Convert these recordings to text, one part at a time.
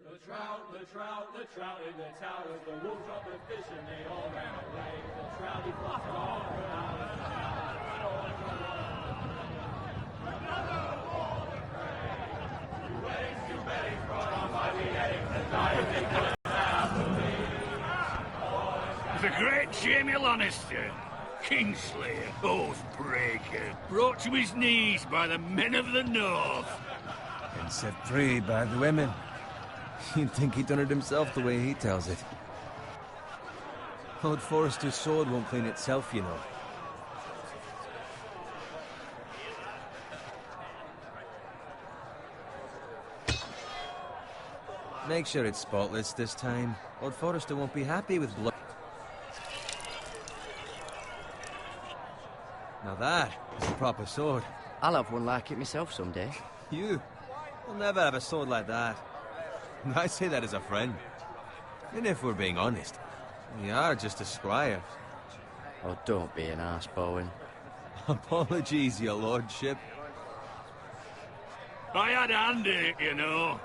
The trout in the towers, the wolves dropped the fish and they all ran away. The trout, he flopped all around. Two weddings brought on by the Eddings, the diet they couldn't have believed. The great Jamie Lannister, Kingslayer, Oathbreaker, brought to his knees by the men of the North. And set free by the women. You'd think he'd done it himself the way he tells it. Lord Forrester's sword won't clean itself, you know. Make sure it's spotless this time. Lord Forrester won't be happy with blood. Now that is a proper sword. I'll have one like it myself someday. You? You'll never have a sword like that. I say that as a friend. And if we're being honest, you are just a squire. Oh, don't be an arse, Bowen. Apologies, your lordship. I had a hand in it, you know.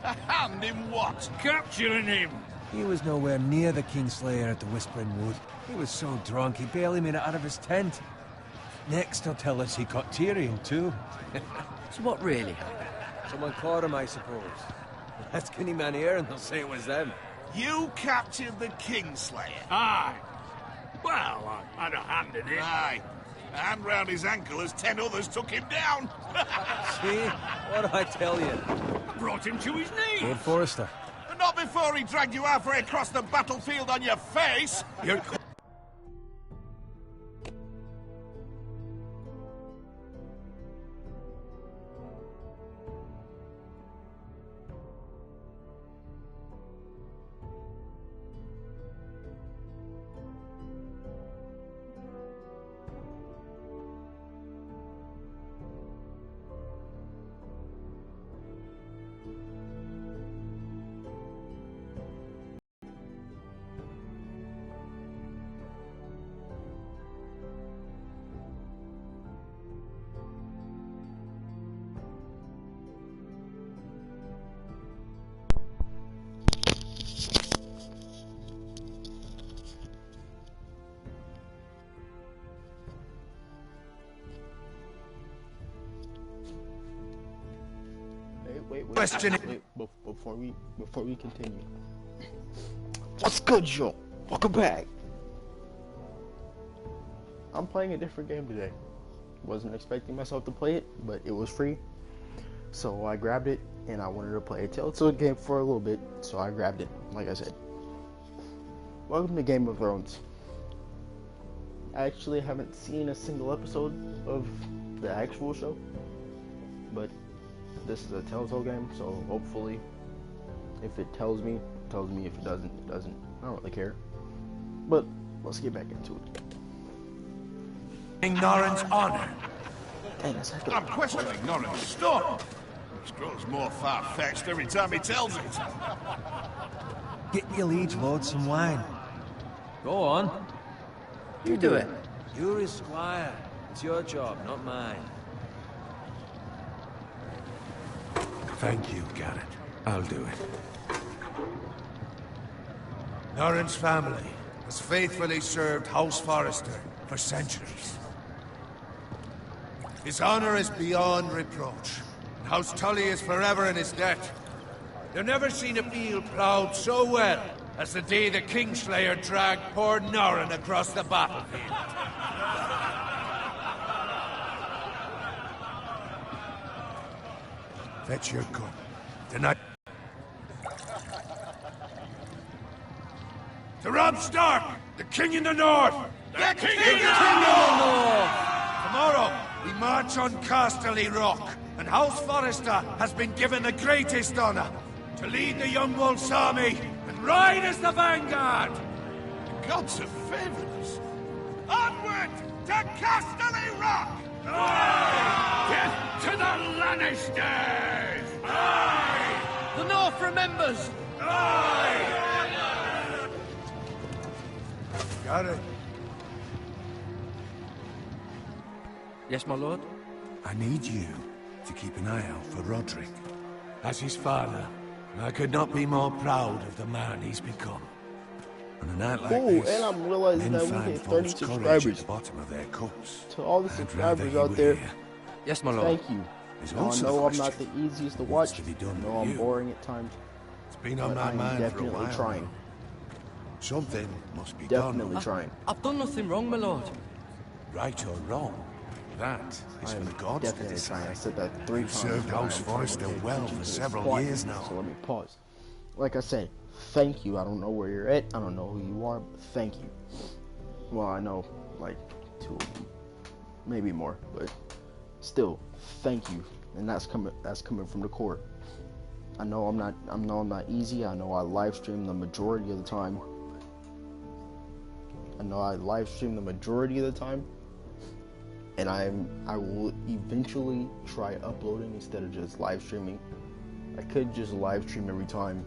A hand in what? Capturing him. He was nowhere near the Kingslayer at the Whispering Wood. He was so drunk he barely made it out of his tent. Next he'll tell us he caught Tyrion too. So what really happened? Someone caught him, I suppose. Ask any man here and they'll say it was them. You captured the Kingslayer? Aye. Well, I had a hand in it. Aye. A hand round his ankle as 10 others took him down. See? What do I tell you? Brought him to his knees. Lord Forrester. But not before he dragged you halfway across the battlefield on your face. You're... Wait. Question. Wait, before we continue. What's good, Joe? Welcome back. I'm playing a different game today. Wasn't expecting myself to play it, but it was free. So I grabbed it, and I wanted to play a Telltale game for a little bit, so I grabbed it, like I said. Welcome to Game of Thrones. I actually haven't seen a single episode of the actual show, but this is a Telltale game, so hopefully, if it tells me, it tells me. If it doesn't, it doesn't. I don't really care. But let's get back into it. King Norrin's honor. Dang, that's not good. I'm questioning Norrin's stuff. It grows more far-fetched every time he tells it. Get your liege lord some wine. Go on. You do it. You're his squire. It's your job, not mine. Thank you, Garrett. I'll do it. Norrin's family has faithfully served House Forrester for centuries. His honor is beyond reproach, and House Tully is forever in his debt. They've never seen a field plowed so well as the day the Kingslayer dragged poor Norrin across the battlefield. Fetch your gun. Tonight. To Robb Stark, the King in the North! The King in the North! Tomorrow, we march on Casterly Rock, and House Forrester has been given the greatest honor to lead the Young Wolf's army and ride as the vanguard! The gods have favored us. Onward to Casterly Rock! Death to the Lannisters! Aye! The North remembers! Aye! Got it. Yes, my lord? I need you to keep an eye out for Roderick. As his father, I could not be more proud of the man he's become. On a night like Ooh, this, and I'm realizing men that we find hit 30 false courage at subscribers. the bottom of their cups. To all the I'd rather subscribers you out were there, here. Yes, my lord. thank you. There's Now, I also the know I'm not the question, easiest to what's watch. to be done I know with I'm you? boring at times. It's been on But my I am mind for a definitely while trying. now. Something must be Definitely done. trying. I've done nothing wrong, my lord. Right or wrong, that is I for am the gods to definitely trying. I decide. said that 3 You've times. served but I am House trying to Forrester pay well attention for to this several plot, years now. So let me pause. Like I said, thank you. I don't know where you're at. I don't know who you are, but thank you. Well, I know like 2 of you, maybe more, but still, thank you. And that's coming from the core. I know I'm not easy. I know I live stream the majority of the time. And I will eventually try uploading instead of just live streaming. I could just live stream every time.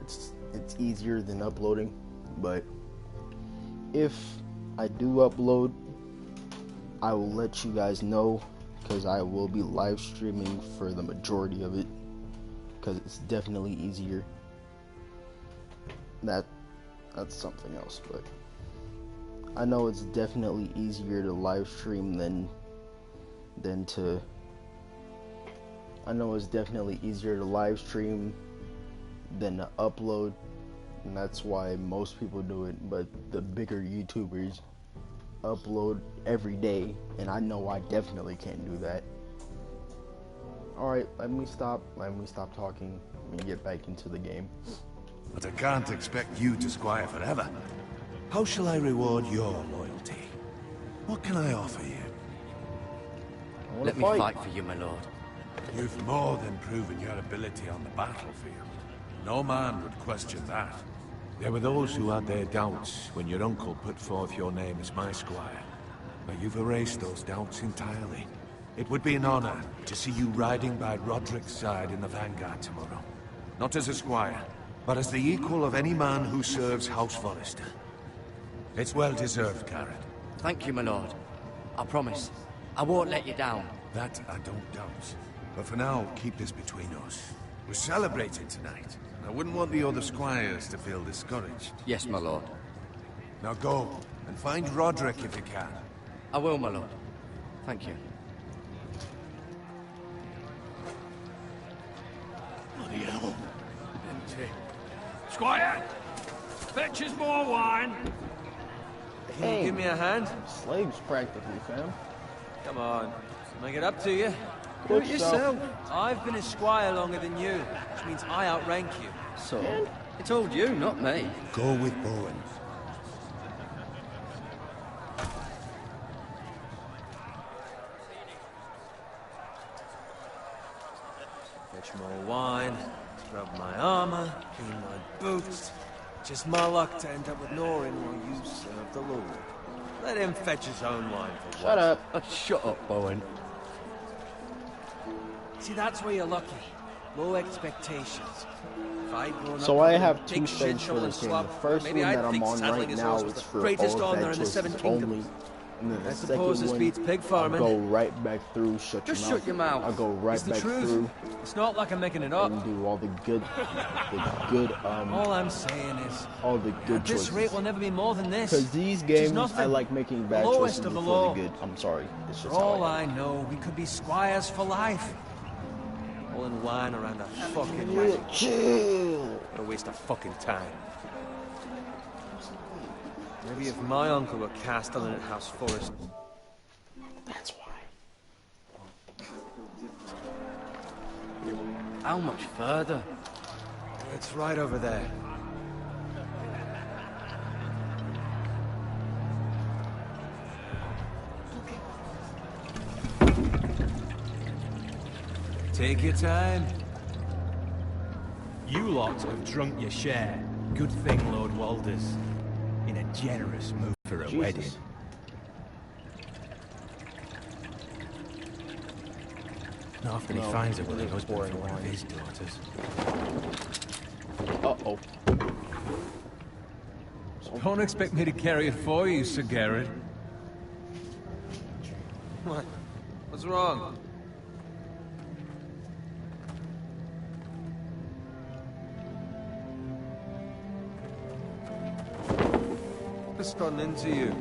It's easier than uploading, but if I do upload, I will let you guys know, because I will be live streaming for the majority of it, because it's definitely easier. That's something else, but I know it's definitely easier to live stream than to upload, and that's why most people do it. But the bigger YouTubers upload every day, and I know I definitely can't do that. Alright, let me stop talking and get back into the game. But I can't expect you to squire forever. How shall I reward your loyalty? What can I offer you? I wanna Let me fight for you, my lord. You've more than proven your ability on the battlefield. No man would question that. There were those who had their doubts when your uncle put forth your name as my squire. But you've erased those doubts entirely. It would be an honor to see you riding by Roderick's side in the vanguard tomorrow. Not as a squire, but as the equal of any man who serves House Forrester. It's well deserved, Garrett. Thank you, my lord. I promise. I won't let you down. That I don't doubt. But for now, keep this between us. We're celebrating tonight. I wouldn't want the other squires to feel discouraged. Yes, my lord. Now go, and find Roderick if you can. I will, my lord. Thank you. Bloody hell. Empty. Squire! Fetch us more wine. Hey, Give me a hand. slaves practically, fam. Come on. Make it up to you. Do it yourself. I've been a squire longer than you, which means I outrank you. So, it's all you, not me. Go with Bowen. Fetch more wine, scrub my armor, clean my boots. Just my luck to end up with Norin while you serve the Lord. Let him fetch his own wine for Shut up. Shut up, Bowen. See, that's where you're lucky. Low expectations. If I'd grown So up I in have big 2 shit saves for shoveling this game. slop, The first maybe one I'd that I'm think on saddling right his now horse is was the for greatest all honor in the adventures 7 only. kingdoms. And then the I second suppose this one, beats pig I'll farming. go right back through, shut Just your shut mouth. your mouth. I'll go right It's the back truth. through It's not like I'm making it up. and do all the good All I'm saying is, all the good at this choices. rate will never be more than this. Because these Which is games, nothing. I like making bad Lowest choices of the before low. the good. I'm sorry. It's For just how all I am. I know, we could be squires for life. All in line around a fucking magic. Chill. What a waste of fucking time. Maybe if my uncle were castellan at House Forest. That's why. How much further? It's right over there. Take your time. You lot have drunk your share. Good thing Lord Walder's in a generous mood for a wedding. Jesus. Not after No, he finds a it willing is husband for boring one of wine. his daughters. Uh-oh. Don't expect me to carry it for you, Sir Garrett. What? What's wrong? responding to you.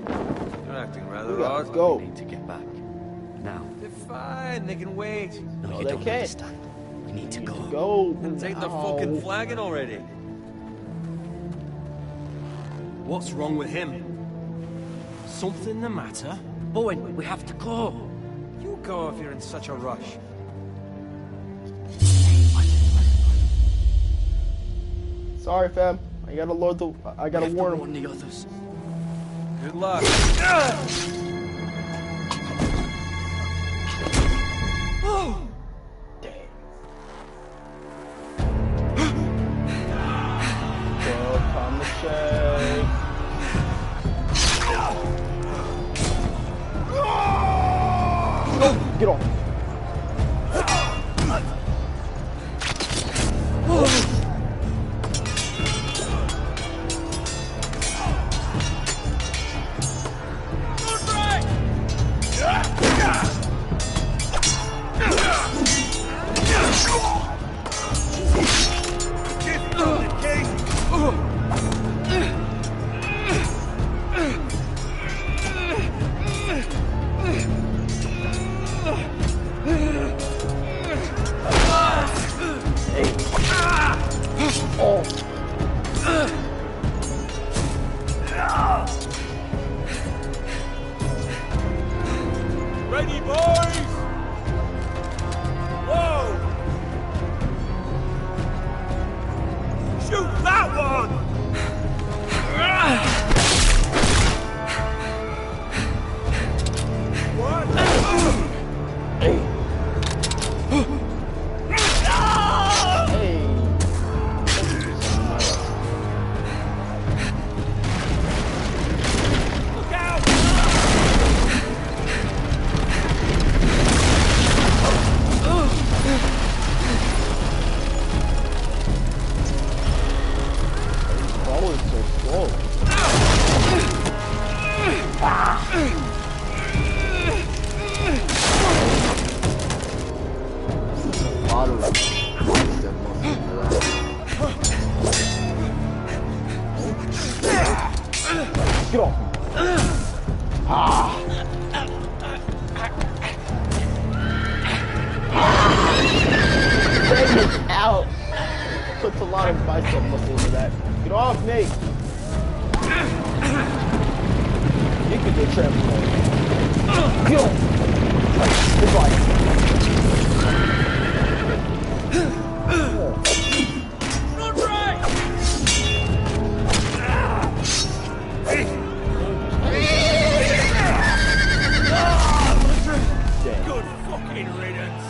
You're acting rather Let's odd. go. We need to get back. Now. They're fine, they can wait. No, No, you they don't can't. understand. We need to go. Go. And take the now. fucking flagon already. What's wrong with him? Something the matter? Bowen, we have to go. You go if you're in such a rush. Sorry, fam. I gotta warn him. Warn the others. Good luck. Damn. Well, time to shake. Get on. Ready, boys! Whoa! Shoot that one! What? Hey. Hey. Look out! Crawler's so slow. A lot of that Get off me. Get out. Puts a lot of bicep muscle into that. Get off me. You can get trampled. Get off. Goodbye. Run right! Good fucking riddance!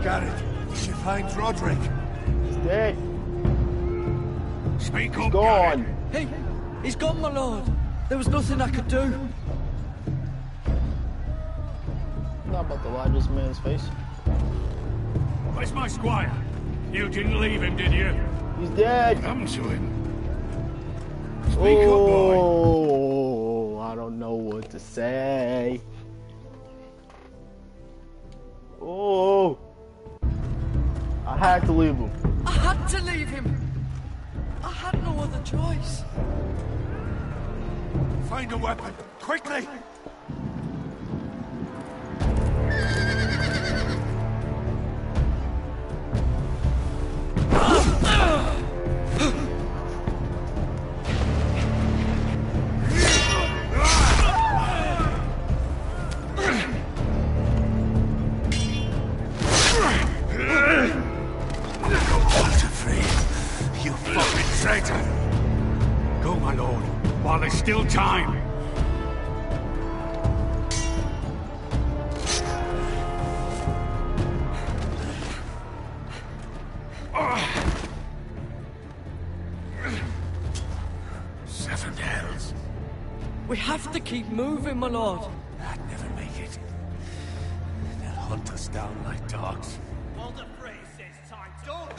Garrett, did you find Roderick? He's dead. Speak He's up, gone. Hey, he's gone, my lord. There was nothing I could do. Not about the largest man's face. Where's my squire? You didn't leave him, did you? He's dead. Come to him. Speak up, boy. Oh, I don't know what to say. Oh, I had to leave him. I had to leave him. I had no other choice. Find a weapon, quickly! You fucking traitor! Go, my lord, while there's still time. Seven hells. We have to keep moving, my lord. I'd never make it. They'll hunt us down like dogs. Walder Frey says time. Don't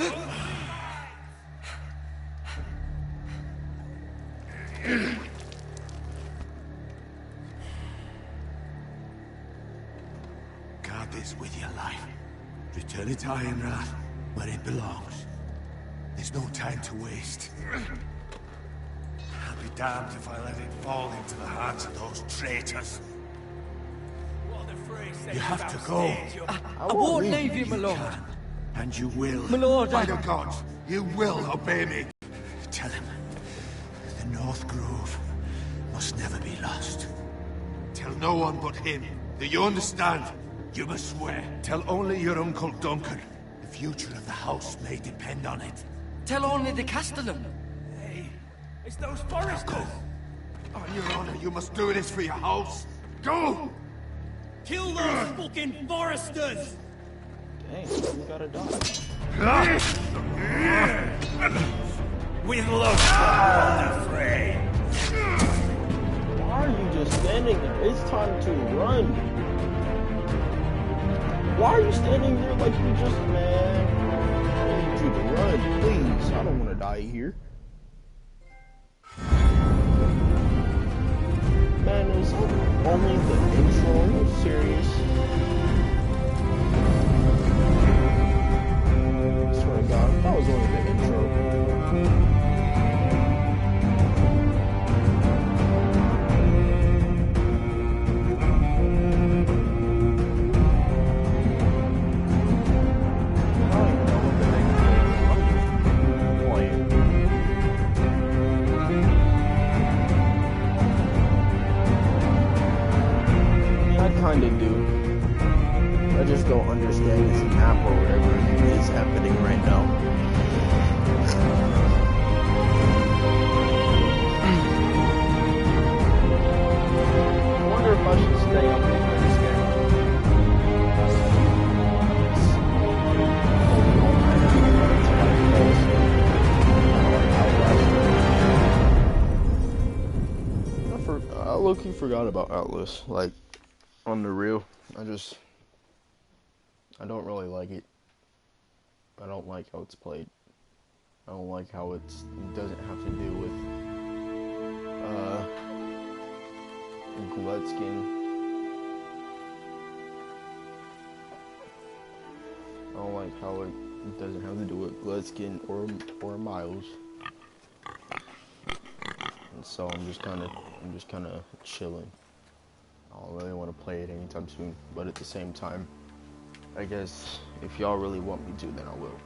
Let it Ironrath where it belongs. There's no time to waste. I'll be damned if I let it fall into the hands of those traitors. You have to go. I won't leave you, my lord. And you will. My lord, By the gods, you will obey me. Tell him the North Grove must never be lost. Tell no one but him. Do you understand? You must swear. Tell only your Uncle Duncan. The future of the house may depend on it. Tell only the Castellan. Hey, it's those foresters. Go. On your honor, you must do this for your house. Go! Kill those fucking foresters! Dang, you gotta die. With love, the fray. Why are you just standing there? It's time to run. Why are you standing there like you just, man? I need you to run, please. I don't want to die here. Man, is that only the intro? Are you serious? I swear to God, that was only the intro. Kinda do. I just don't understand this map or whatever is happening right now. I wonder if I should stay up and play this game. I low-key forgot about Atlas. Like, on the real, I don't really like it. I don't like how it's played. I don't like how it doesn't have to do with Gloodskin. I don't like how it doesn't have to do with Gloodskin or Miles. And so I'm just kind of chilling. I don't really want to play it anytime soon, but at the same time, I guess if y'all really want me to, then I will.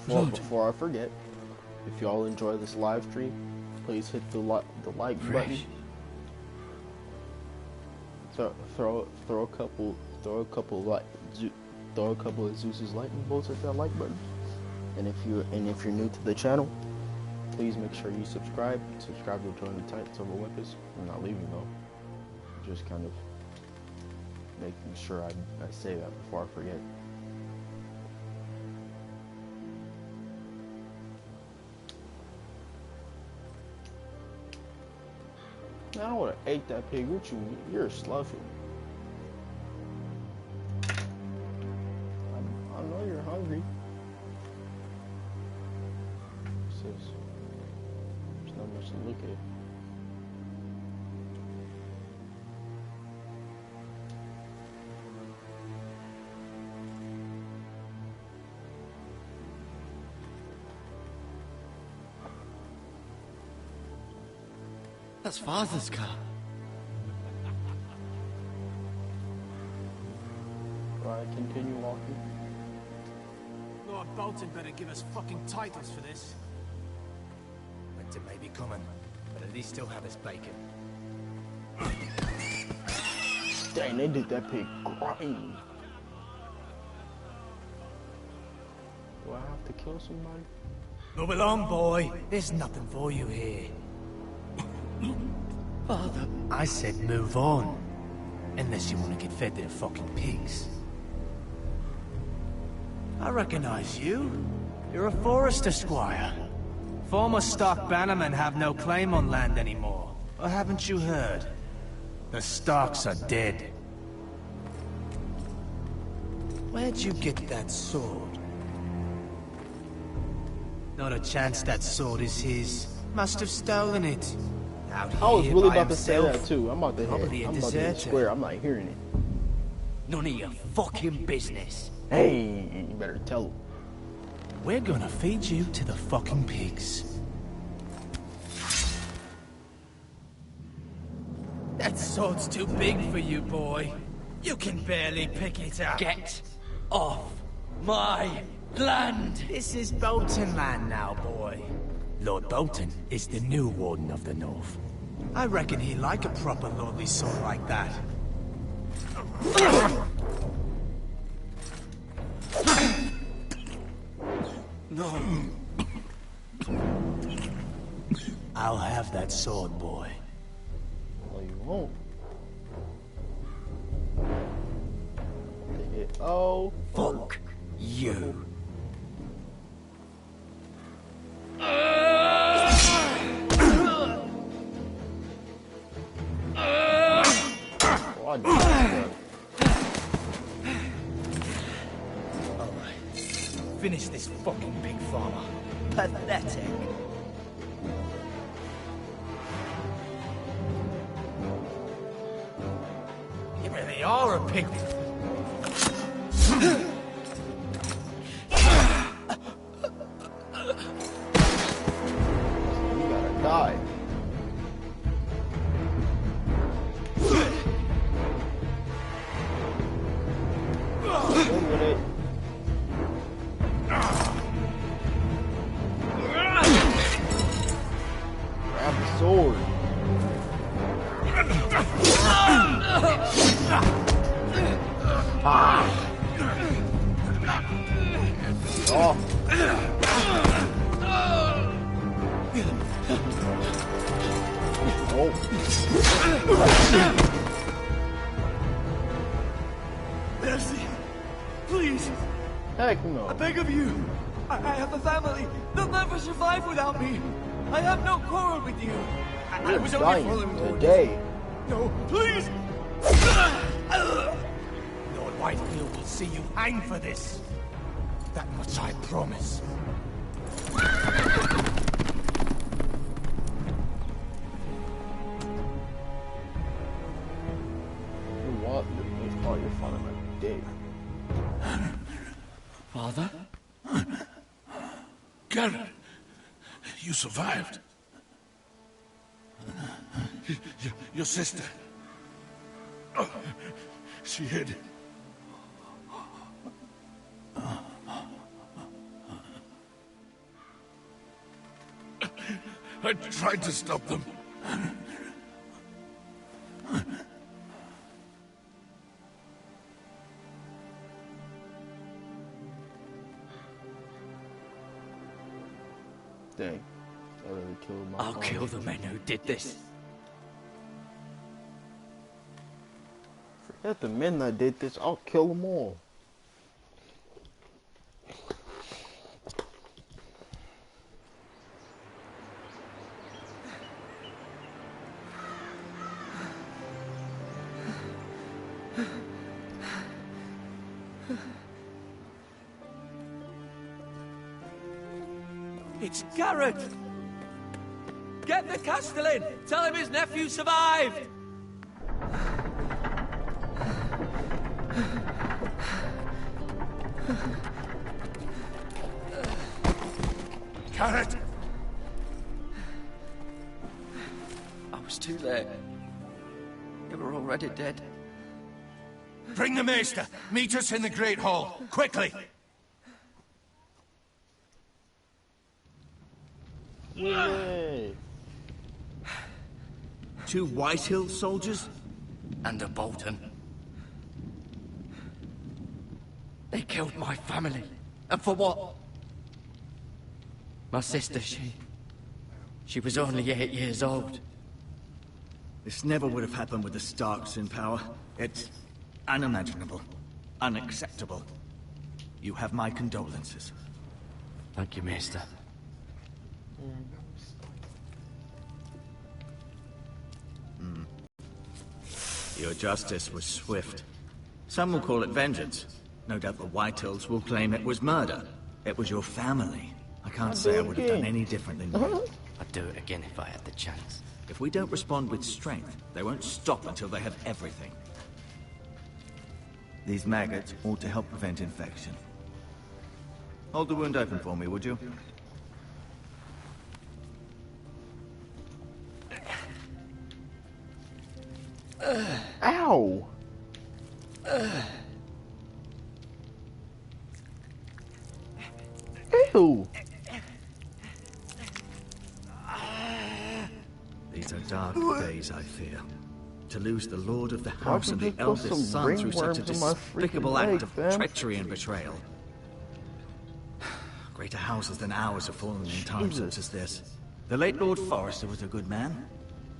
But before I forget, if y'all enjoy this live stream, please hit the like button. Throw a couple of Zeus's lightning bolts at that like button. And if you're new to the channel, please make sure you subscribe to join the Titans of Olympus. I'm not leaving though. Just kind of making sure I say that before I forget. I would have ate that pig with you. You're sluffy. I know you're hungry. There's not much to look at. That's Father's car. Do I continue walking? Lord Bolton better give us fucking titles for this. Winter may be coming, but at least he'll have his bacon. Dang, they did that pig grind. Do I have to kill somebody? Move along, boy. There's nothing for you here. Father, I said move on. Unless you want to get fed to the fucking pigs. I recognize you. You're a Forester squire. Former Stark bannermen have no claim on land anymore. Or haven't you heard? The Starks are dead. Where'd you get that sword? Not a chance that sword is his. Must have stolen it. Out I was here really by about to say himself. that too. I'm about to Probably hit. a I'm about to hit deserter. square. I'm not hearing it. None of your fucking business. Hey, you better tell him. We're gonna feed you to the fucking pigs. That sword's too big for you, boy. You can barely pick it up. Get off my land! This is Bolton land now, boy. Lord Bolton is the new Warden of the North. I reckon he'd like a proper lordly sword like that. No. I'll have that sword, boy. No, you won't. Oh, Fuck you. oh, I did that. Alright. Finish this fucking pig farmer. Pathetic. You really are a pig. You gotta die. Open it. Grab the sword. Oh. Mercy! Please! Heck no. I beg of you! I have a family! They'll never survive without me! I have no quarrel with you! I You're was only dying following orders. today. No, please! Lord Whitefield will see you hang for this. That much I promise. You want this part your father might be dead. Father? Garrett, you survived. Your sister. Oh, she hid. I tried to stop them. Dang. I already killed my I'll father. kill the men who did this. Forget the men that did this. I'll kill them all. It's Garrett! Get the Castellan! Tell him his nephew survived! Garrett! I was too late. They were already dead. Bring the Maester. Meet us in the Great Hall. Quickly! Yay. 2 Whitehill soldiers? And a Bolton. They killed my family. And for what? My sister, she was only 8 years old. This never would have happened with the Starks in power. It's unimaginable. Unacceptable. You have my condolences. Thank you, Maester. Your justice was swift. Some will call it vengeance. No doubt the Whitehills will claim it was murder. It was your family. I can't say I would have done any different than you. I'd do it again if I had the chance. If we don't respond with strength, they won't stop until they have everything. These maggots ought to help prevent infection. Hold the wound open for me, would you? Ow! Ew! These are dark days, I fear. To lose the lord of the Why house and would the you put some eldest son through such a ringworms in my despicable freaking act leg, of fam? treachery and betrayal. Greater houses than ours have fallen in times such as this. The late Lord Forrester was a good man.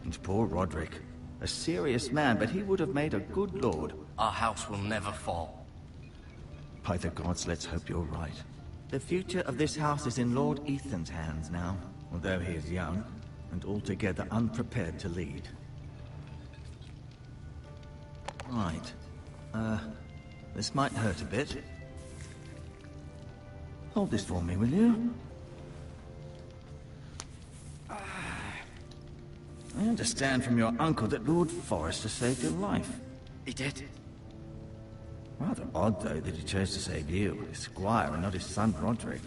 And poor Roderick. A serious man, but he would have made a good lord. Our house will never fall. By the gods, let's hope you're right. The future of this house is in Lord Ethan's hands now, although he is young and altogether unprepared to lead. Right. This might hurt a bit. Hold this for me, will you? I understand from your uncle that Lord Forrester saved your life. He did. Rather odd, though, that he chose to save you, his squire, and not his son Roderick.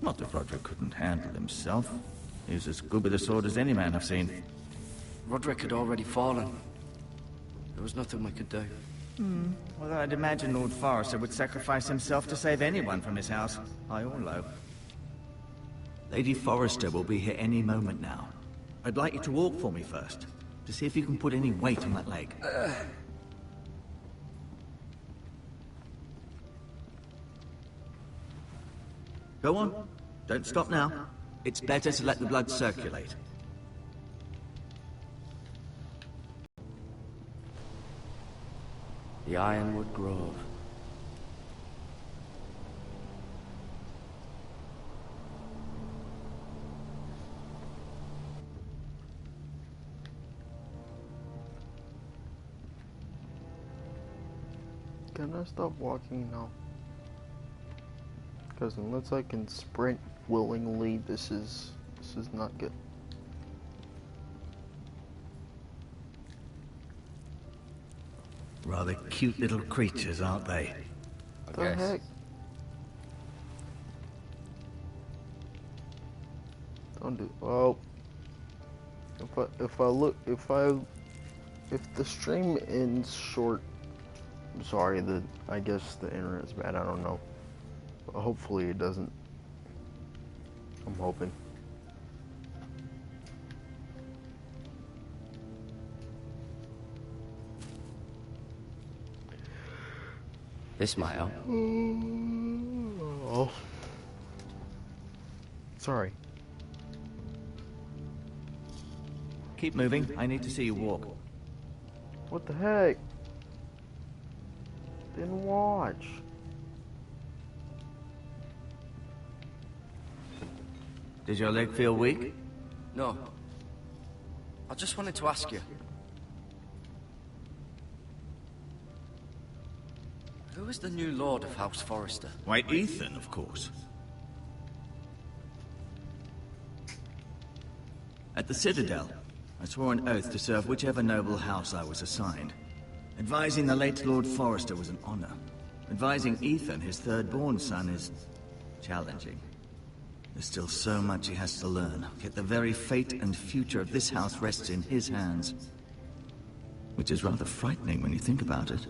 Not that Roderick couldn't handle himself. He was as good with a sword as any man I've seen. Roderick had already fallen. There was nothing we could do. Well, I'd imagine Lord Forrester would sacrifice himself to save anyone from his house, high or low. Lady Forrester will be here any moment now. I'd like you to walk for me first, to see if you can put any weight on that leg. Go on. Don't stop now. It's better to let the blood circulate. The Ironwood Grove. Can I stop walking now? Because unless I can sprint willingly, this is not good. Rather cute little creatures, aren't they? What the heck? Don't do. Well, if the stream ends short, I'm sorry. I guess the internet's bad. I don't know. But hopefully it doesn't. I'm hoping. This might help. Oh. Sorry. Keep moving. I need to see you walk. What the heck? Didn't watch. Did your leg feel weak? No. I just wanted to ask you. Who is the new Lord of House Forrester? Why, Ethan, of course. At the Citadel, I swore an oath to serve whichever noble house I was assigned. Advising the late Lord Forrester was an honor. Advising Ethan, his third-born son, is challenging. There's still so much he has to learn, yet the very fate and future of this house rests in his hands. Which is rather frightening when you think about it.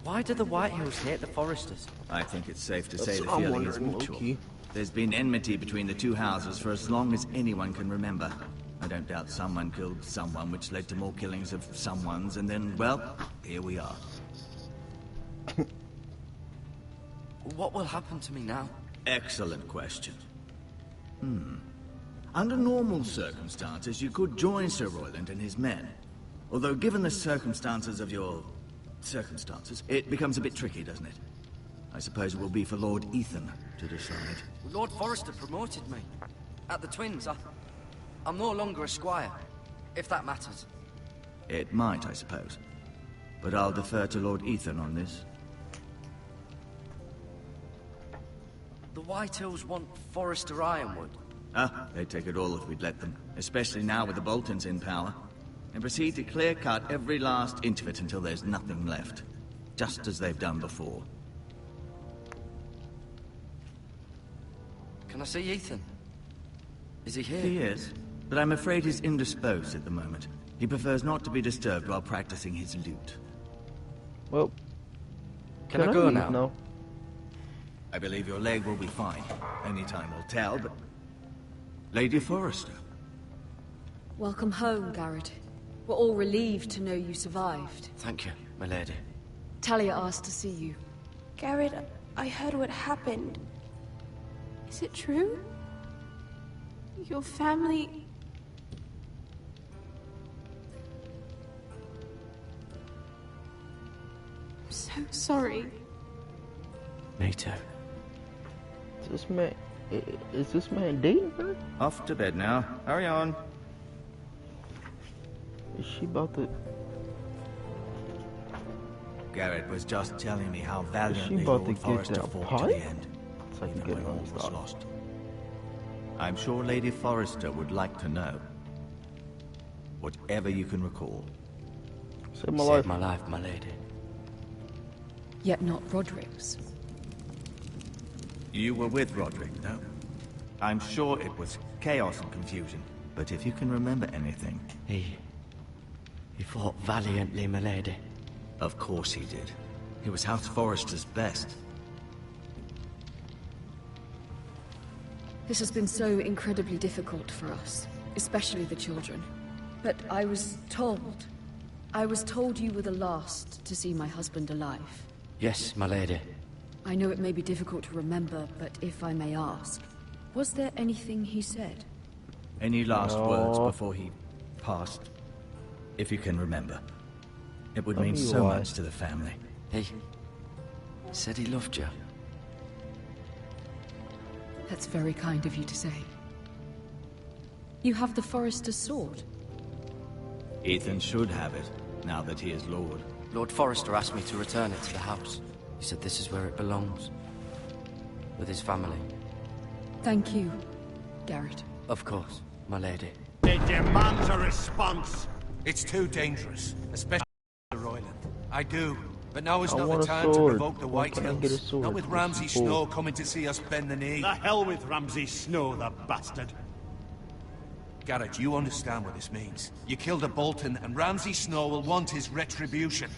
Why do the Whitehills hate the Forresters? I think it's safe to That's say the what I'm feeling is wondering, mutual. low-key. There's been enmity between the two houses for as long as anyone can remember. I don't doubt someone killed someone, which led to more killings of someones, and then, well, here we are. What will happen to me now? Excellent question. Under normal circumstances, you could join Sir Royland and his men. Although given the circumstances of your circumstances, it becomes a bit tricky, doesn't it? I suppose it will be for Lord Ethan to decide. Lord Forrester promoted me. At the Twins, I'm no longer a squire, if that matters. It might, I suppose. But I'll defer to Lord Ethan on this. The White Hills want Forrester Ironwood. Ah, they'd take it all if we'd let them, especially now with the Boltons in power, and proceed to clear-cut every last inch of it until there's nothing left, just as they've done before. Can I see Ethan? Is he here? He is, but I'm afraid he's indisposed at the moment. He prefers not to be disturbed while practicing his lute. Well, Can I go leave now? No. I believe your leg will be fine. Only time will tell, but... Lady Forrester. Welcome home, Garrett. We're all relieved to know you survived. Thank you, my lady. Talia asked to see you. Garrett, I heard what happened. Is it true? Your family... I'm so sorry. Me too. Is this man dating her? Off to bed now. Hurry on. Is she about to... Garrett was just telling me how Is she valiantly about to Lord get Forrester that fought to pie? the end. It's like Even getting when on all his was dog. lost. I'm sure Lady Forrester would like to know. Whatever you can recall. Save my life. Save my life, my lady. Yet not Roderick's. You were with Roderick, no? I'm sure it was chaos and confusion, but if you can remember anything... He fought valiantly, my lady. Of course he did. He was House Forrester's best. This has been so incredibly difficult for us, especially the children. But I was told you were the last to see my husband alive. Yes, my lady. I know it may be difficult to remember, but if I may ask, was there anything he said? Any last words before he passed? If you can remember. It would mean so much to the family. He said he loved you. That's very kind of you to say. You have the Forrester's sword. Ethan should have it, now that he is Lord. Lord Forrester asked me to return it to the house. He said this is where it belongs. With his family. Thank you, Garrett. Of course, my lady. It demands a response. It's too dangerous, especially for Royland. I do, but now is I not want the a time to sword. provoke the Why White can't I get a Hills. sword? Not with This Ramsay is cool. Snow coming to see us bend the knee. The hell with Ramsay Snow, the bastard. Garrett, you understand what this means. You killed a Bolton, and Ramsay Snow will want his retribution.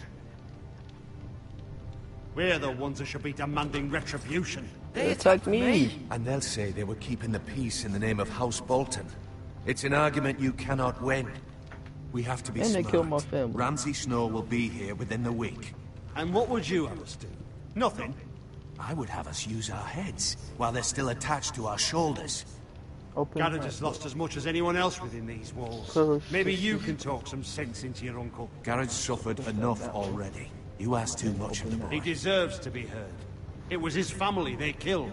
We're the ones that should be demanding retribution. They attacked me. And they'll say they were keeping the peace in the name of House Bolton. It's an argument you cannot win. We have to be And they smart. killed my family. Ramsay Snow will be here within the week. And what would you have us do? Nothing. I would have us use our heads, while they're still attached to our shoulders. Garrett has lost as much as anyone else within these walls. Maybe you can talk some sense into your uncle. Garrett's suffered enough already. You ask too much of the boy. He deserves to be heard. It was his family they killed.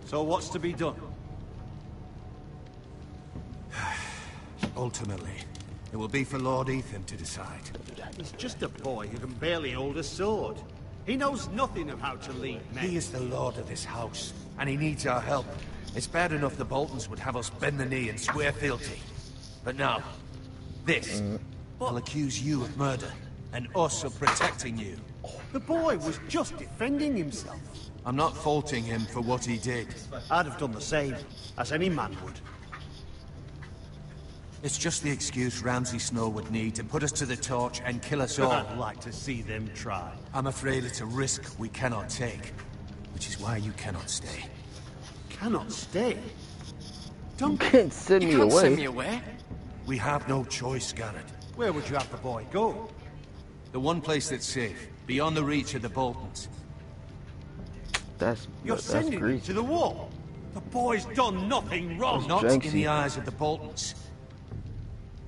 So what's to be done? Ultimately, it will be for Lord Ethan to decide. He's just a boy who can barely hold a sword. He knows nothing of how to lead men. He is the lord of this house, and he needs our help. It's bad enough the Boltons would have us bend the knee and swear fealty. But now, this. I'll accuse you of murder, and us of protecting you. The boy was just defending himself. I'm not faulting him for what he did. I'd have done the same, as any man would. It's just the excuse Ramsay Snow would need to put us to the torch and kill us all. I'd like to see them try. I'm afraid it's a risk we cannot take, which is why you cannot stay. Cannot stay? You can't send me You can't away. send me away. We have no choice, Garrett. Where would you have the boy go? The one place that's safe, beyond the reach of the Boltons. You're sending him great. to the wall. The boy's done nothing wrong. Not in the eyes of the Boltons.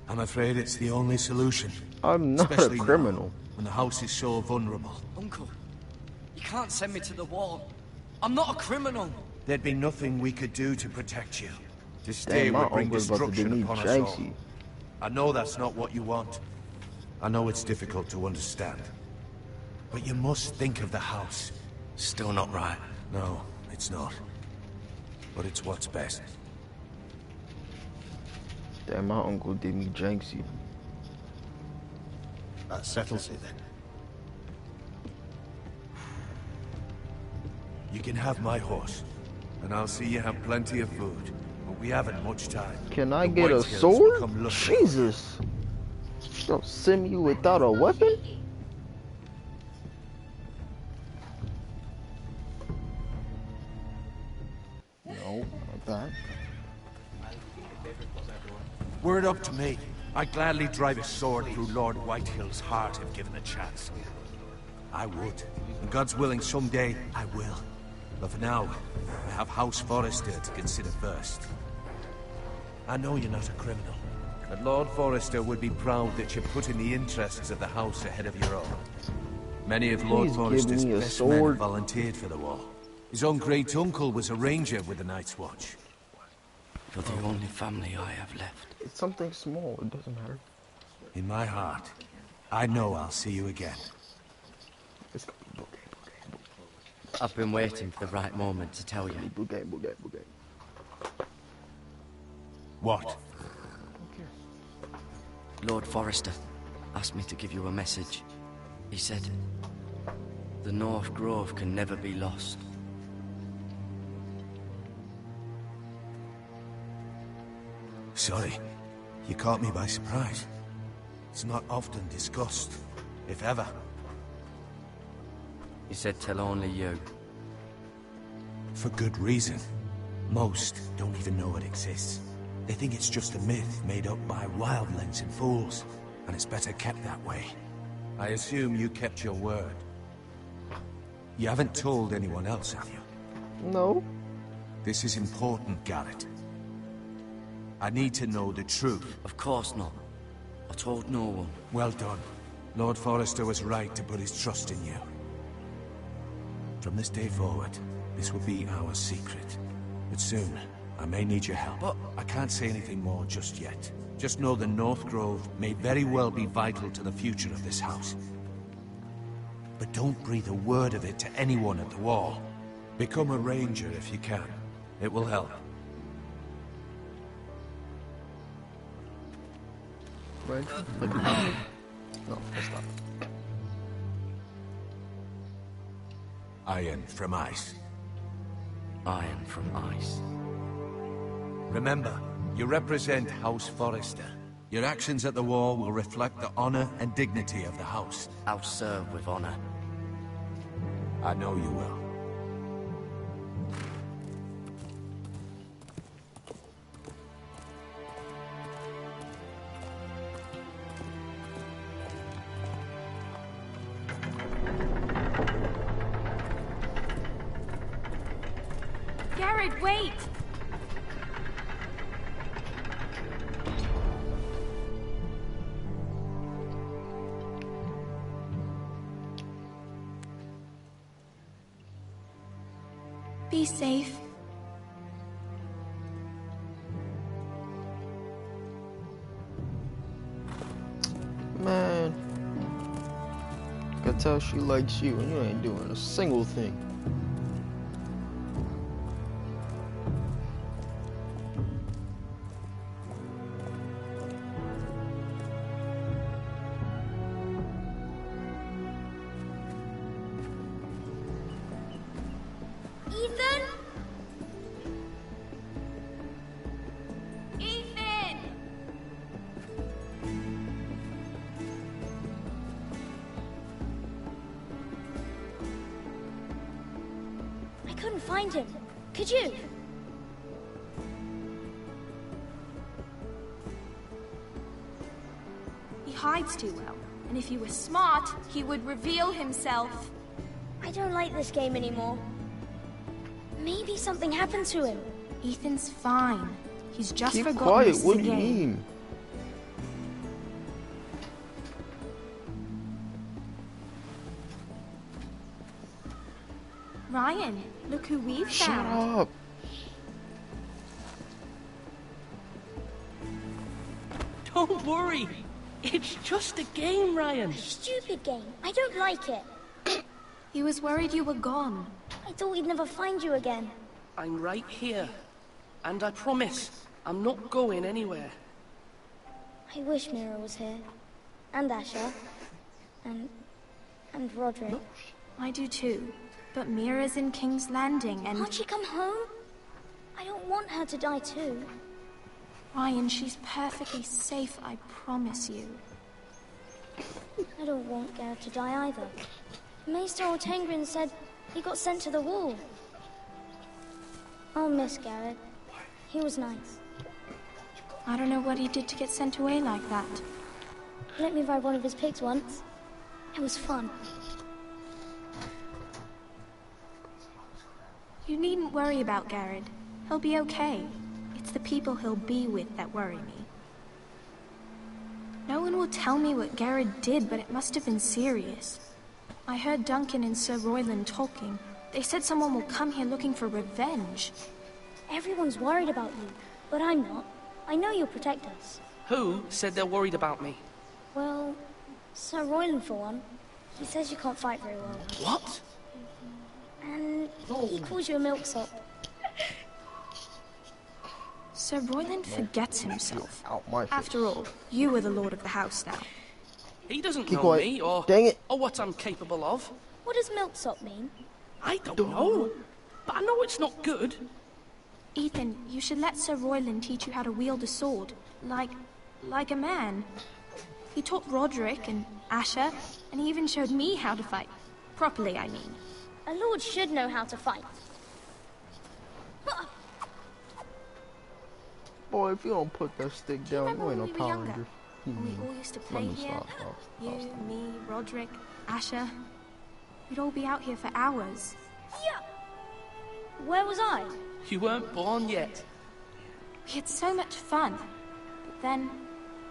I'm afraid it's the only solution. I'm not Especially a criminal. now, when the house is so vulnerable. Uncle, you can't send me to the wall. I'm not a criminal. There'd be nothing we could do to protect you. To stay Damn, my would bring uncle's about to do destruction me upon us all. janky. I know that's not what you want. I know it's difficult to understand. But you must think of the house. Still not right. No, it's not. But it's what's best. Damn, my uncle did me janksy. That settles it then. You can have my horse, and I'll see you have plenty of food. But we haven't much time. Can I The get a White Hills will sword? come looking for us. Jesus. You don't send me without a weapon? No, not that. Were it up to me, I'd gladly drive a sword through Lord Whitehill's heart if given a chance. I would. And God's willing, someday I will. But for now, I have House Forrester to consider first. I know you're not a criminal, but Lord Forrester would be proud that you're putting the interests of the house ahead of your own. Many of Lord Please give Forrester's me a best men sword. volunteered for the war. His own great-uncle was a ranger with the Night's Watch. You're the only family I have left. It's something small, it doesn't matter. In my heart, I know I'll see you again. Let's go. I've been waiting for the right moment to tell you. What? Lord Forrester asked me to give you a message. He said, the North Grove can never be lost. Sorry, you caught me by surprise. It's not often discussed, if ever. He said tell only you. For good reason. Most don't even know it exists. They think it's just a myth made up by wildlings and fools, and it's better kept that way. I assume you kept your word. You haven't told anyone else, have you? No. This is important, Garrett. I need to know the truth. Of course not. I told no one. Well done. Lord Forrester was right to put his trust in you. From this day forward, this will be our secret. But soon, I may need your help. But I can't say anything more just yet. Just know the North Grove may very well be vital to the future of this house. But don't breathe a word of it to anyone at the wall. Become a ranger if you can. It will help. Right? No, that's not. Iron from ice. Iron from ice. Remember, you represent House Forrester. Your actions at the war will reflect the honor and dignity of the house. I'll serve with honor. I know you will. Garrett, wait! Be safe. Man. I can tell she likes you and you ain't doing a single thing. Ethan? Ethan! I couldn't find him. Could you? He hides too well. And if he were smart, he would reveal himself. I don't like this game anymore. Maybe something happened to him. Ethan's fine. He's just Keep forgotten quiet, this is what a do you game. mean? Ryan, look who we've Shut found. up. Don't worry. It's just a game, Ryan. Stupid game. I don't like it. He was worried you were gone. I thought we'd never find you again. I'm right here. And I promise, I'm not going anywhere. I wish Mira was here. And Asher. And Roderick. I do too. But Mira's in King's Landing and... Can't she come home? I don't want her to die too. Ryan, she's perfectly safe, I promise you. I don't want Garrett to die either. Maester Ortengrin said he got sent to the wall. I'll miss Garrett. He was nice. I don't know what he did to get sent away like that. He let me ride one of his pigs once. It was fun. You needn't worry about Garrett. He'll be okay. It's the people he'll be with that worry me. No one will tell me what Garrett did, but it must have been serious. I heard Duncan and Sir Royland talking. They said someone will come here looking for revenge. Everyone's worried about you, but I'm not. I know you'll protect us. Who said they're worried about me? Well, Sir Royland for one. He says you can't fight very well. What? And he calls you a milksop. Sir Royland forgets himself. Out my face. After all, you are the lord of the house now. He doesn't Keep know quiet. me or, Dang it. or what I'm capable of. What does milksop mean? I don't know, but I know it's not good. Ethan, you should let Sir Royland teach you how to wield a sword. Like a man. He taught Roderick and Asher, and he even showed me how to fight. Properly, I mean. A lord should know how to fight. Boy, if you don't put that stick down, you ain't no when we were Power younger? Ranger. When we all used to play Let me here. stop. You, me, Roderick, Asher. We'd all be out here for hours. Yeah. Where was I? You weren't born yet. We had so much fun. But then,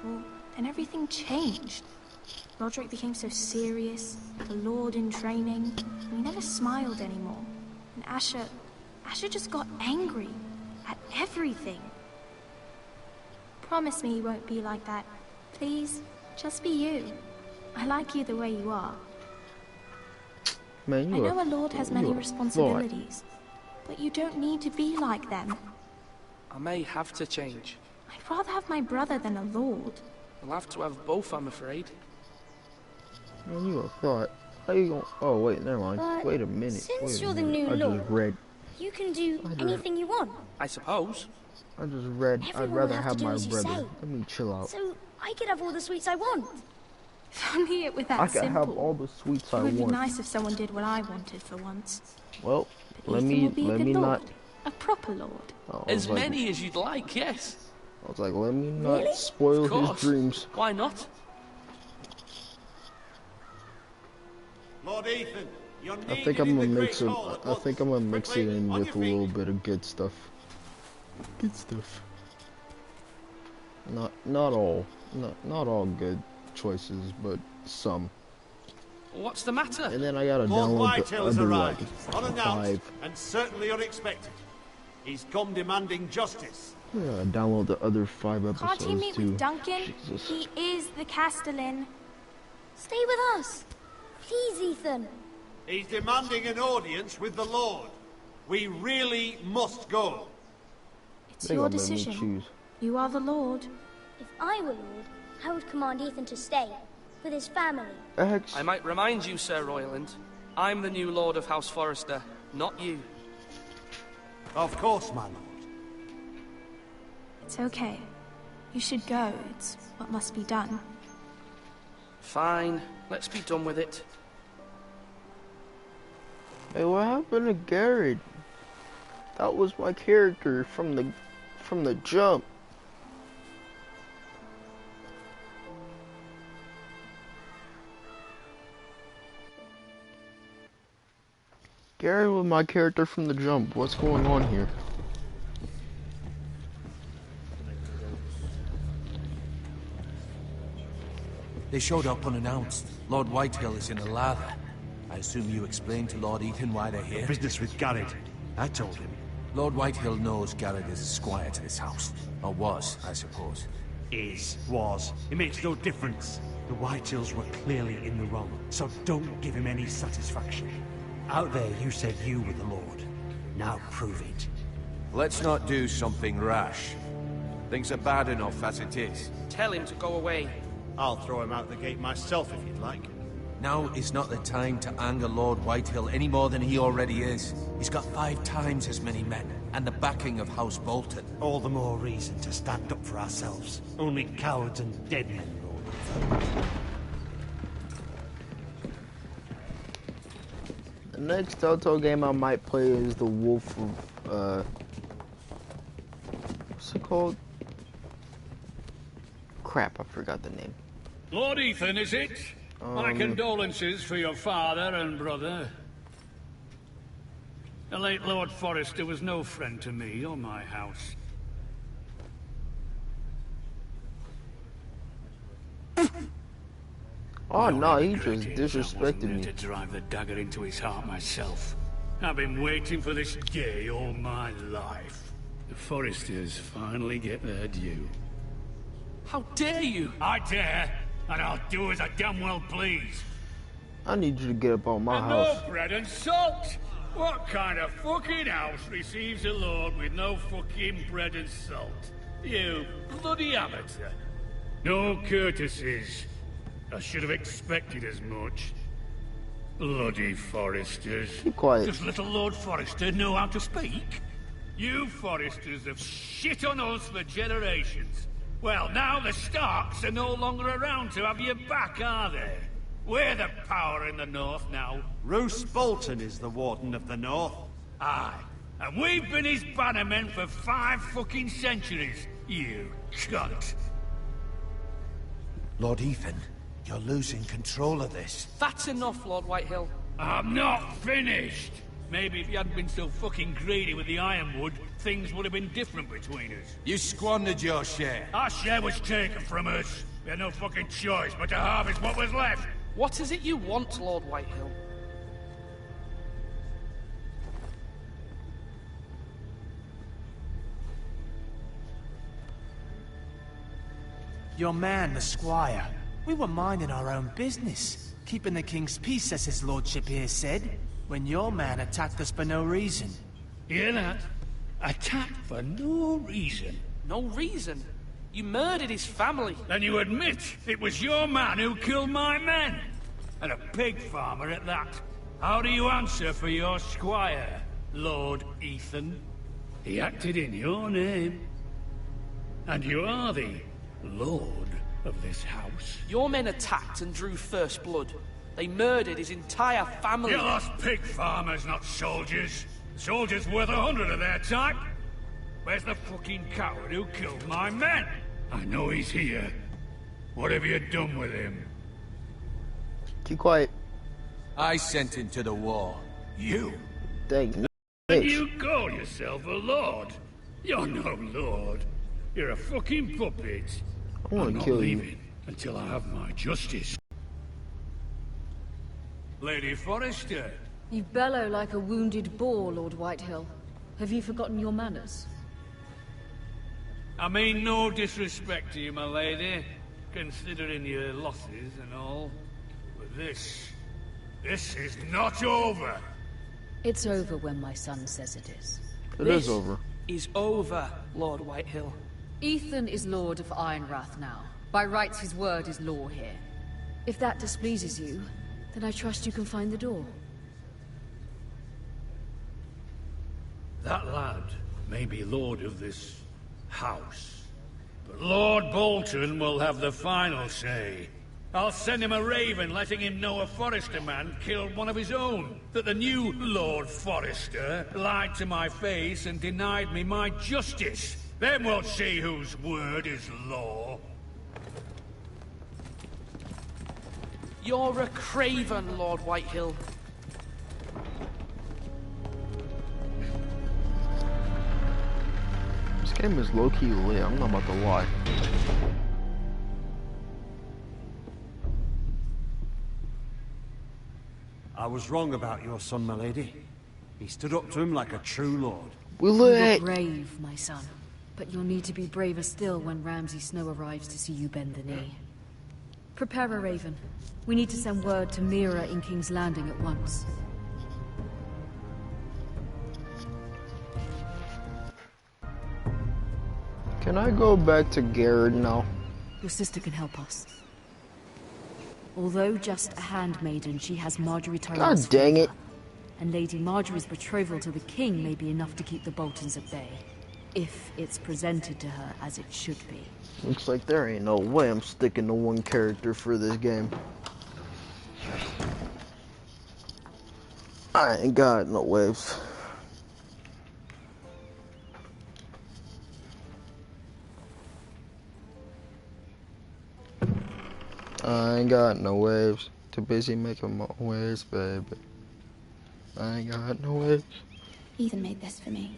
well, then everything changed. Roderick became so serious, the Lord in training, and he never smiled anymore. And Asher just got angry at everything. Promise me you won't be like that. Please, just be you. I like you the way you are. Man, I you know a lord has many you are responsibilities, but you don't need to be like them. I may have to change. I'd rather have my brother than a lord. I'll have to have both, I'm afraid. Man, you a thought. How you gonna... Oh, wait, never mind. But Wait a minute. since Wait a you're the minute. new I lord, just read. You can do anything you want. I suppose. I just read. Everyone I'd rather will have to have do my as you brother. say. Let me chill out. So I could have all the sweets I want. If only it were that I can simple. have all the sweets It I would be want. nice if someone did what I wanted for once. Well, But let Ethan me will be a good not. lord. A proper lord. Oh, As many as you'd like, yes. I was like, let me not Really? spoil Of his course. dreams. Why not? Lord Ethan, you're I think I'm gonna mix it. I think I'm gonna mix it in with a little bit of good stuff. Good stuff. Not all good choices, but some. What's the matter? And then I gotta Lord download the Whitehill's other like arrived, unannounced 5. and certainly unexpected. He's come demanding justice. I gotta download the other 5 episodes Can't he meet too. with Duncan? Jesus. He is the Castellan. Stay with us. Please, Ethan. He's demanding an audience with the Lord. We really must go. It's They your gonna let me decision. choose. You are the lord. If I were lord, I would command Ethan to stay with his family. X. I might remind you, Sir Royland, I'm the new Lord of House Forrester, not you. Of course, my lord. It's okay. You should go. It's what must be done. Fine, let's be done with it. Hey, what happened to Garrett? That was my character from the jump. Garrett was my character from the jump. What's going on here? They showed up unannounced. Lord Whitehill is in a lather. I assume you explained to Lord Ethan why they're here? Business with Garrett. I told him. Lord Whitehill knows Garrett is a squire to this house. Or was, I suppose. Was. It makes no difference. The Whitehills were clearly in the wrong, so don't give him any satisfaction. Out there you said you were the Lord. Now prove it. Let's not do something rash. Things are bad enough as it is. Tell him to go away. I'll throw him out the gate myself if you'd like. Now is not the time to anger Lord Whitehill any more than he already is. He's got 5 times as many men, and the backing of House Bolton. All the more reason to stand up for ourselves. Only cowards and dead men rule. The next Telltale game I might play is The Wolf of, what's it called? Crap, I forgot the name. Lord Ethan, is it? My condolences for your father and brother. The late Lord Forrester was no friend to me or my house. Oh no, he just disrespected me. To drive the dagger into his heart myself. I've been waiting for this day all my life. The Forresters finally get their due. How dare you? I dare, and I'll do as I damn well please. I need you to get up on my and house. no bread and salt! What kind of fucking house receives a lord with no fucking bread and salt? You bloody amateur. No courtesies. I should have expected as much. Bloody Forresters. Keep quiet. Does little Lord Forrester know how to speak? You Forresters have shit on us for generations. Well, now the Starks are no longer around to have your back, are they? We're the power in the north now. Roose Bolton is the Warden of the North. Aye. And we've been his bannermen for 5 fucking centuries, you cunt. Lord Ethan, you're losing control of this. That's enough, Lord Whitehill. I'm not finished. Maybe if you hadn't been so fucking greedy with the ironwood, things would have been different between us. You squandered your share. Our share was taken from us. We had no fucking choice but to harvest what was left. What is it you want, Lord Whitehill? Your man, the squire. We were minding our own business, keeping the king's peace, as his lordship here said, when your man attacked us for no reason. Hear that? Attacked for no reason. No reason? You murdered his family. Then you admit it was your man who killed my men? And a pig farmer at that. How do you answer for your squire, Lord Ethan? He acted in your name. And you are the lord of this house. Your men attacked and drew first blood. They murdered his entire family. You lost pig farmers, not soldiers. Soldiers worth 100 of their type. Where's the fucking coward who killed my men? I know he's here. What have you done with him? Keep quiet. I sent him to the war. You? Dang. And you call yourself a lord? You're no lord. You're a fucking puppet. I want I'm to not kill leaving you until I have my justice. Lady Forrester. You bellow like a wounded boar, Lord Whitehill. Have you forgotten your manners? I mean no disrespect to you, my lady, considering your losses and all. But this is not over. It's over when my son says it is. It is over. Is over, Lord Whitehill. Ethan is Lord of Ironrath now. By rights, his word is law here. If that displeases you, then I trust you can find the door. That lad may be lord of this house, but Lord Bolton will have the final say. I'll send him a raven letting him know a Forrester man killed one of his own. That the new Lord Forrester lied to my face and denied me my justice. Then we'll see whose word is law. You're a craven, Lord Whitehill. This game is low-key lit, I'm not about to lie. I was wrong about your son, my lady. He stood up to him like a true lord. You're brave, my son. But you'll need to be braver still when Ramsay Snow arrives to see you bend the knee. Prepare a raven. We need to send word to Mira in King's Landing at once. Can I go back to Garrett now? Your sister can help us. Although just a handmaiden, she has Marjorie Tyrell's God dang it. favor. And Lady Marjorie's betrothal to the king may be enough to keep the Boltons at bay. If it's presented to her as it should be. Looks like there ain't no way I'm sticking to one character for this game. I ain't got no waves. I ain't got no waves. Too busy making my waves, baby. I ain't got no waves. Ethan made this for me.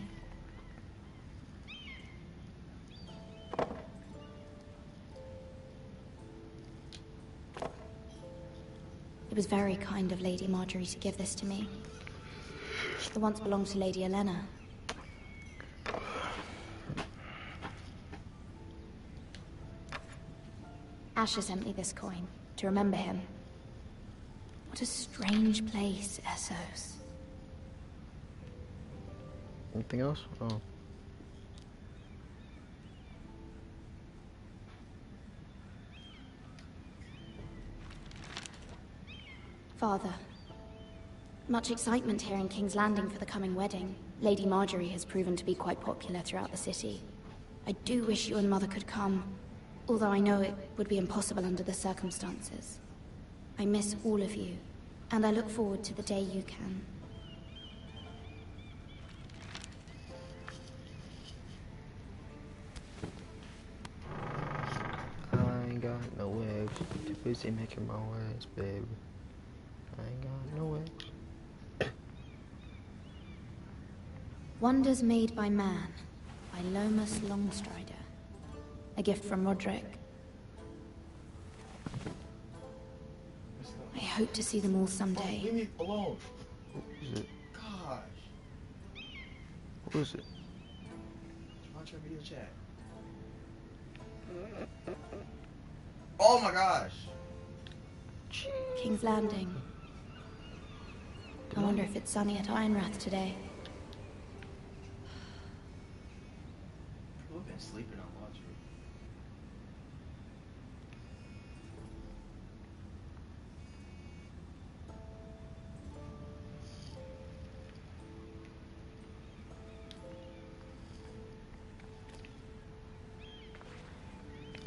It was very kind of Lady Marjorie to give this to me. The once belonged to Lady Elena. Asher sent me this coin to remember him. What a strange place, Essos. Anything else? Oh. Father, much excitement here in King's Landing for the coming wedding. Lady Marjorie has proven to be quite popular throughout the city. I do wish you and Mother could come, although I know it would be impossible under the circumstances. I miss all of you, and I look forward to the day you can. I ain't got no waves. Too busy making my waves, baby. I ain't got no waves. Wonders Made by Man, by Lomas Longstrider. A gift from Roderick. I hope to see them all someday. Leave me alone. What is it? Gosh. What is it? Watch our video chat. Oh my gosh. King's Landing. I wonder if it's sunny at Ironrath today. We've been sleeping on watch.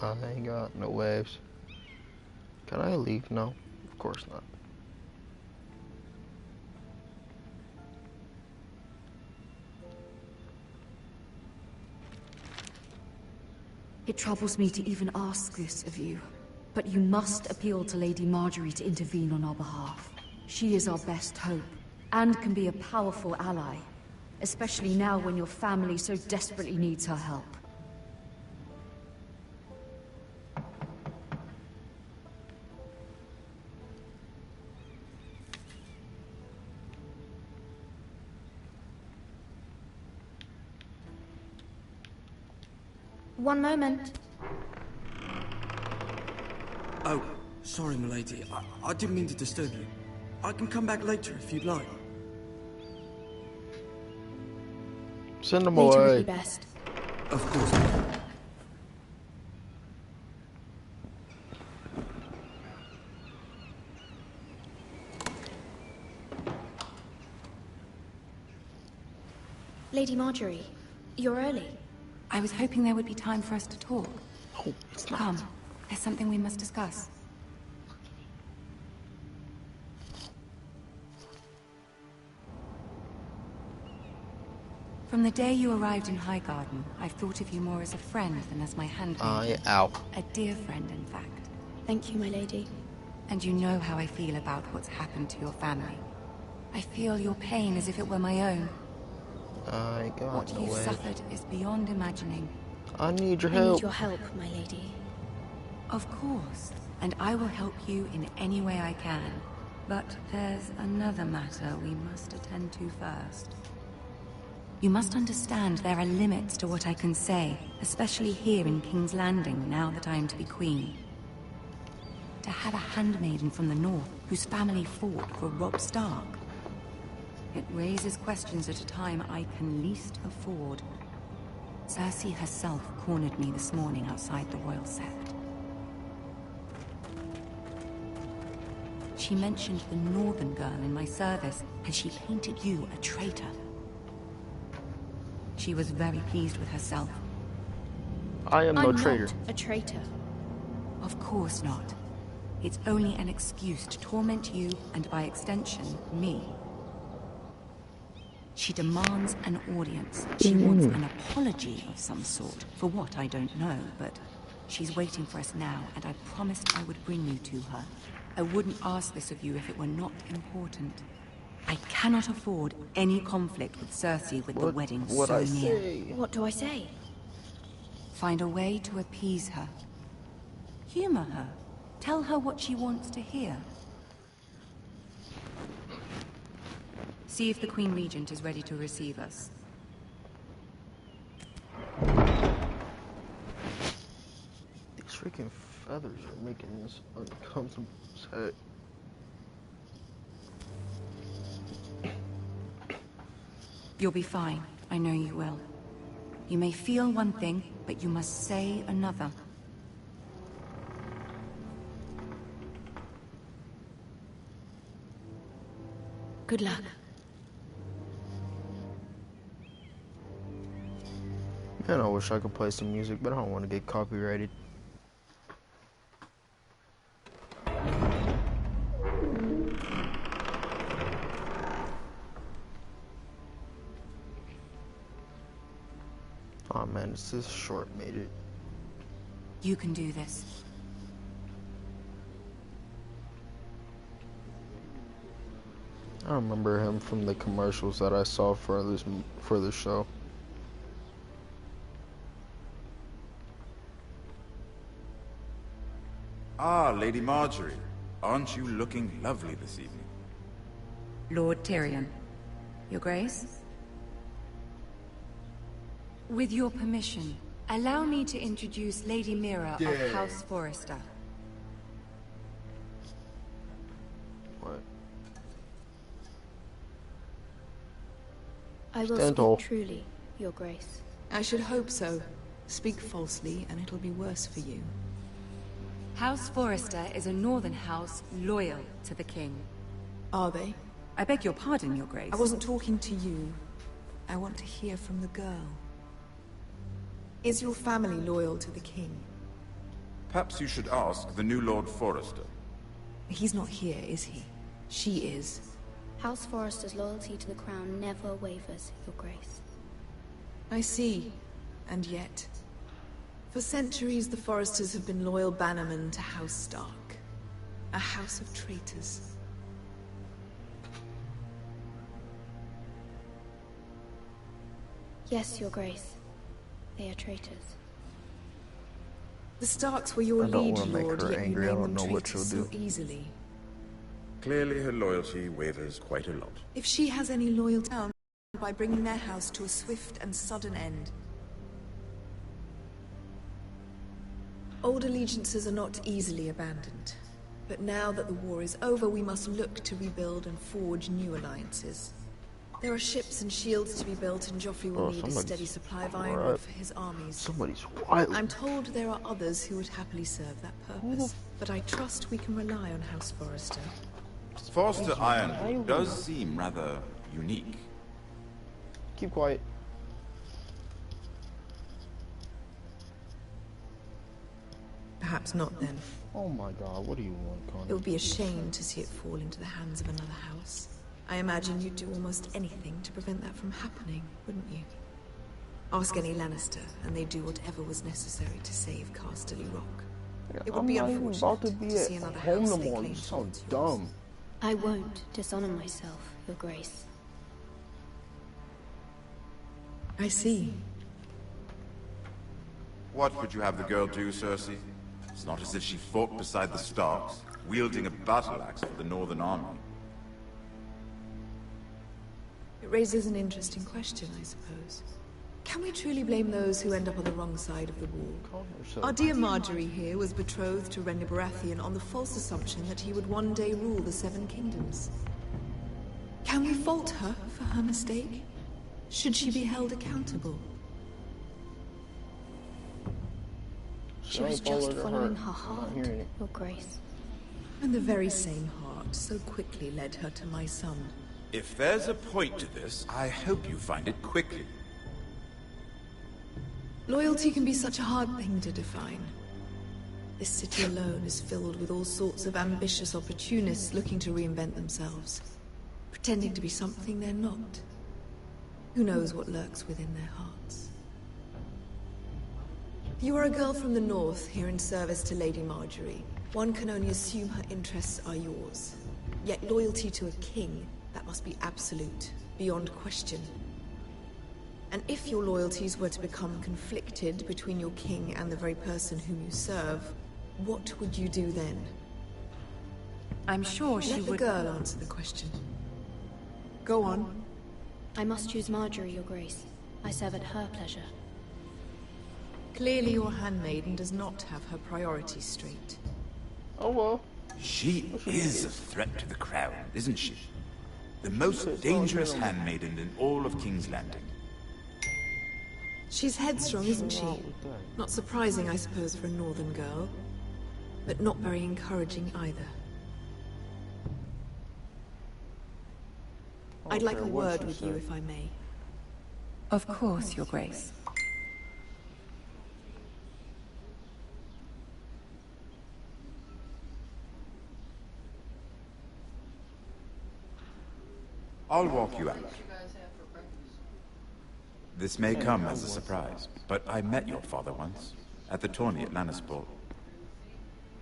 I ain't got no waves. Can I leave? No, of course not. It troubles me to even ask this of you, but you must appeal to Lady Marjorie to intervene on our behalf. She is our best hope, and can be a powerful ally, especially now when your family so desperately needs her help. One moment. Oh, sorry, milady. I didn't mean to disturb you. I can come back later if you'd like. Send them Later away. would be best. Of course. Lady Marjorie, you're early. I was hoping there would be time for us to talk. No, it's not. Come, there's something we must discuss. From the day you arrived in Highgarden, I've thought of you more as a friend than as my handmaiden. Ow. A dear friend, in fact. Thank you, my lady. And you know how I feel about what's happened to your family. I feel your pain as if it were my own. I ain't got What no you've waves. suffered is beyond imagining. I need your I help. need your help, my lady. Of course, and I will help you in any way I can. But there's another matter we must attend to first. You must understand there are limits to what I can say, especially here in King's Landing, now that I am to be queen. To have a handmaiden from the north, whose family fought for Robb Stark. It raises questions at a time I can least afford. Cersei herself cornered me this morning outside the Royal Sept. She mentioned the Northern girl in my service, and she painted you a traitor. She was very pleased with herself. I am no I'm traitor. not a traitor. Of course not. It's only an excuse to torment you, and by extension, me. She demands an audience. She wants an apology of some sort. For what, I don't know, but she's waiting for us now, and I promised I would bring you to her. I wouldn't ask this of you if it were not important. I cannot afford any conflict with Cersei with the wedding so near. What do I say? Find a way to appease her. Humor her. Tell her what she wants to hear. See if the Queen Regent is ready to receive us. These freaking feathers are making this uncomfortable as heck. You'll be fine. I know you will. You may feel one thing, but you must say another. Good luck. Man, I wish I could play some music, but I don't want to get copyrighted. Oh man, it's this short made it. You can do this. I remember him from the commercials that I saw for this show. Ah, Lady Marjorie. Aren't you looking lovely this evening? Lord Tyrion. Your Grace? With your permission, allow me to introduce Lady Mira of House Forrester. What? I will Stand tall. speak truly, Your Grace. I should hope so. Speak falsely, and it'll be worse for you. House Forrester is a northern house loyal to the king. Are they? I beg your pardon, Your Grace. I wasn't talking to you. I want to hear from the girl. Is your family loyal to the king? Perhaps you should ask the new Lord Forrester. He's not here, is he? She is. House Forrester's loyalty to the crown never wavers, Your Grace. I see. And yet... For centuries, the Forresters have been loyal bannermen to House Stark. A house of traitors. Yes, Your Grace. They are traitors. The Starks were your I don't liege want to make lord, her yet angry. you I name don't them know what traitors she'll so do. easily. Clearly her loyalty wavers quite a lot. If she has any loyalty by bringing their house to a swift and sudden end. Old allegiances are not easily abandoned. But now that the war is over, we must look to rebuild and forge new alliances. There are ships and shields to be built, and Joffrey will need a steady supply of ironwood for his armies. Somebody's wild. I'm told there are others who would happily serve that purpose, but I trust we can rely on House Forrester. Forrester Ironwood does seem rather unique. Keep quiet. Perhaps not then. Oh my god, what do you want, Connor? It would be a shame to see it fall into the hands of another house. I imagine you'd do almost anything to prevent that from happening, wouldn't you? Ask any Lannister, and they'd do whatever was necessary to save Casterly Rock. Yeah, It would be I'm not even unfortunate about to be see at another home house no they more. claim You to sound want yours. dumb. I won't dishonor myself, Your Grace. I see. What would you have the girl do, Cersei? It's not as if she fought beside the Starks, wielding a battle axe for the Northern Army. It raises an interesting question, I suppose. Can we truly blame those who end up on the wrong side of the wall? Our dear Marjorie here was betrothed to Renly Baratheon on the false assumption that he would one day rule the Seven Kingdoms. Can we fault her for her mistake? Should she be held accountable? She was just following her heart, Your Grace. And the very same heart so quickly led her to my son. If there's a point to this, I hope you find it quickly. Loyalty can be such a hard thing to define. This city alone is filled with all sorts of ambitious opportunists looking to reinvent themselves, pretending to be something they're not. Who knows what lurks within their hearts? You are a girl from the north, here in service to Lady Marjorie. One can only assume her interests are yours. Yet loyalty to a king, that must be absolute, beyond question. And if your loyalties were to become conflicted between your king and the very person whom you serve, what would you do then? I'm sure she would... Let the girl answer the question. Go on. I must choose Marjorie, Your Grace. I serve at her pleasure. Clearly your handmaiden does not have her priorities straight. Oh well. She is a threat to the crown, isn't she? The most dangerous handmaiden in all of King's Landing. She's headstrong, isn't she? Not surprising, I suppose, for a northern girl. But not very encouraging either. I'd like a word with you, if I may. Of course, Your Grace. I'll walk you out. This may come as a surprise, but I met your father once, at the tourney at Lannisport.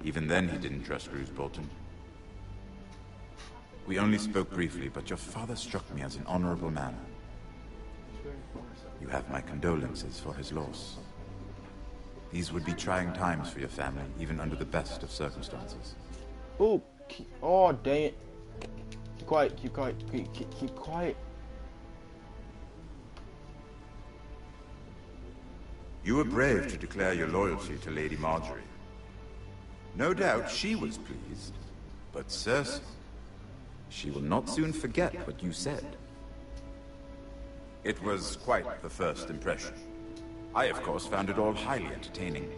Even then he didn't trust Roose Bolton. We only spoke briefly, but your father struck me as an honorable man. You have my condolences for his loss. These would be trying times for your family, even under the best of circumstances. Oh, oh, dang it. Keep quiet, keep quiet, keep quiet. You were brave to declare your loyalty to Lady Marjorie. No doubt she was pleased, but Cersei, she will not soon forget what you said. It was quite the first impression. I, of course, found it all highly entertaining.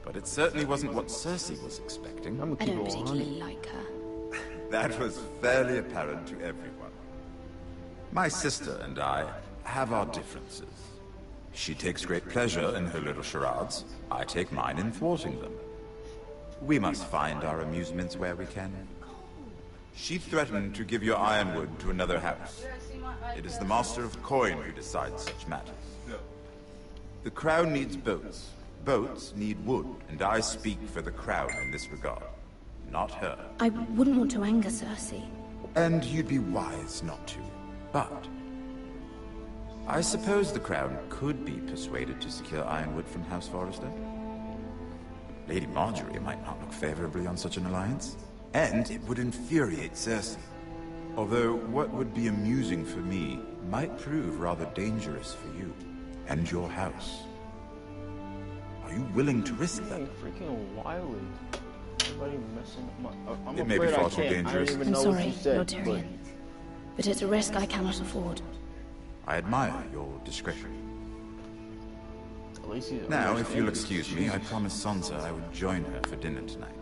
But it certainly wasn't what Cersei was expecting. I don't particularly like her. That was fairly apparent to everyone. My sister and I have our differences. She takes great pleasure in her little charades. I take mine in thwarting them. We must find our amusements where we can. She threatened to give your ironwood to another house. It is the Master of Coin who decides such matters. The crown needs boats. Boats need wood, and I speak for the crown in this regard. Not her. I wouldn't want to anger Cersei. And you'd be wise not to. But I suppose the crown could be persuaded to secure ironwood from House Forrester. Lady Marjorie might not look favorably on such an alliance. And it would infuriate Cersei. Although what would be amusing for me might prove rather dangerous for you and your house. Are you willing to risk that? Freaking wily. Everybody messing up my... It may be far too dangerous. I'm sorry, Lord Tyrion. But it's a risk I cannot afford. I admire your discretion. Now, if you'll excuse me, I promised Sansa I would join her for dinner tonight.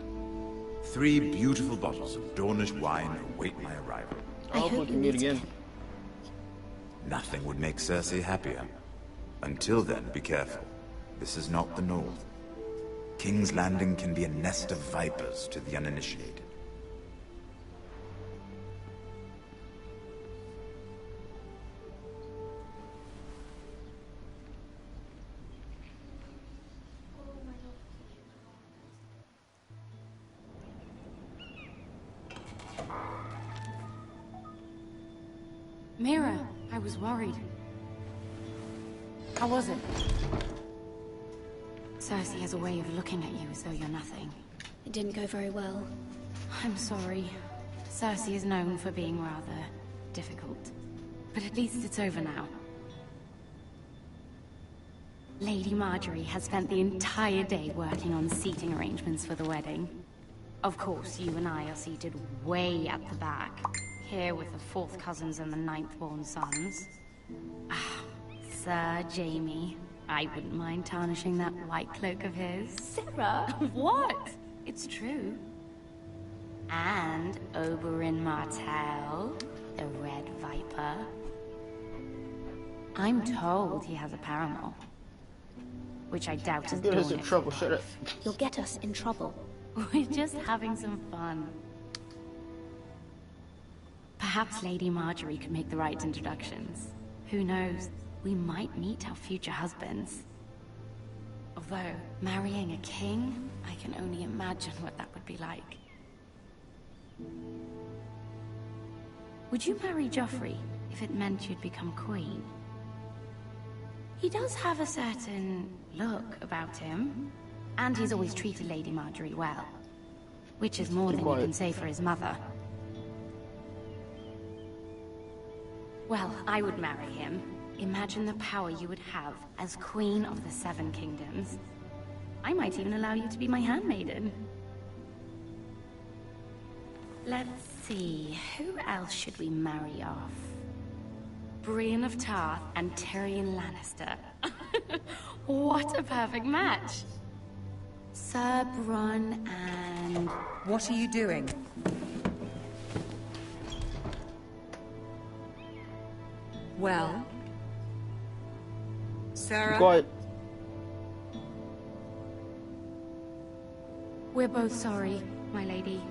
3 beautiful bottles of Dornish wine await my arrival. I hope we can meet again. Nothing would make Cersei happier. Until then, be careful. This is not the North. King's Landing can be a nest of vipers to the uninitiated. Mira, I was worried. How was it? Cersei has a way of looking at you as though you're nothing. It didn't go very well. I'm sorry. Cersei is known for being rather difficult. But at least it's over now. Lady Marjorie has spent the entire day working on seating arrangements for the wedding. Of course, you and I are seated way at the back. Here with the 4th cousins and the 9th-born sons. Ah, Sir Jaime. I wouldn't mind tarnishing that white cloak of his. Sarah! What? It's true. And Oberyn Martell, the Red Viper. I'm told he has a paramour. Which I doubt is Get us in trouble, shut up. You'll get us in trouble. We're just having some fun. Perhaps Lady Marjorie could make the right introductions. Who knows? We might meet our future husbands. Although, marrying a king, I can only imagine what that would be like. Would you marry Joffrey if it meant you'd become queen? He does have a certain look about him, and he's always treated Lady Marjorie well. Which is more than you can say for his mother. Well, I would marry him. Imagine the power you would have as Queen of the Seven Kingdoms. I might even allow you to be my handmaiden. Let's see, who else should we marry off? Brienne of Tarth and Tyrion Lannister. What a perfect match! Sir Bronn and... What are you doing? Well? Sarah? Quiet. We're both sorry, my lady.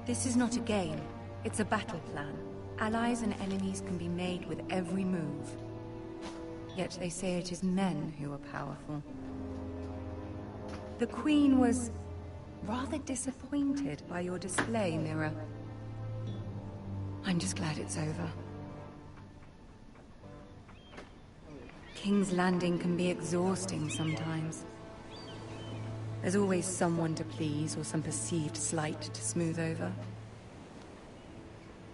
This is not a game. It's a battle plan. Allies and enemies can be made with every move. Yet they say it is men who are powerful. The Queen was rather disappointed by your display, Mira. I'm just glad it's over. King's Landing can be exhausting sometimes. There's always someone to please or some perceived slight to smooth over.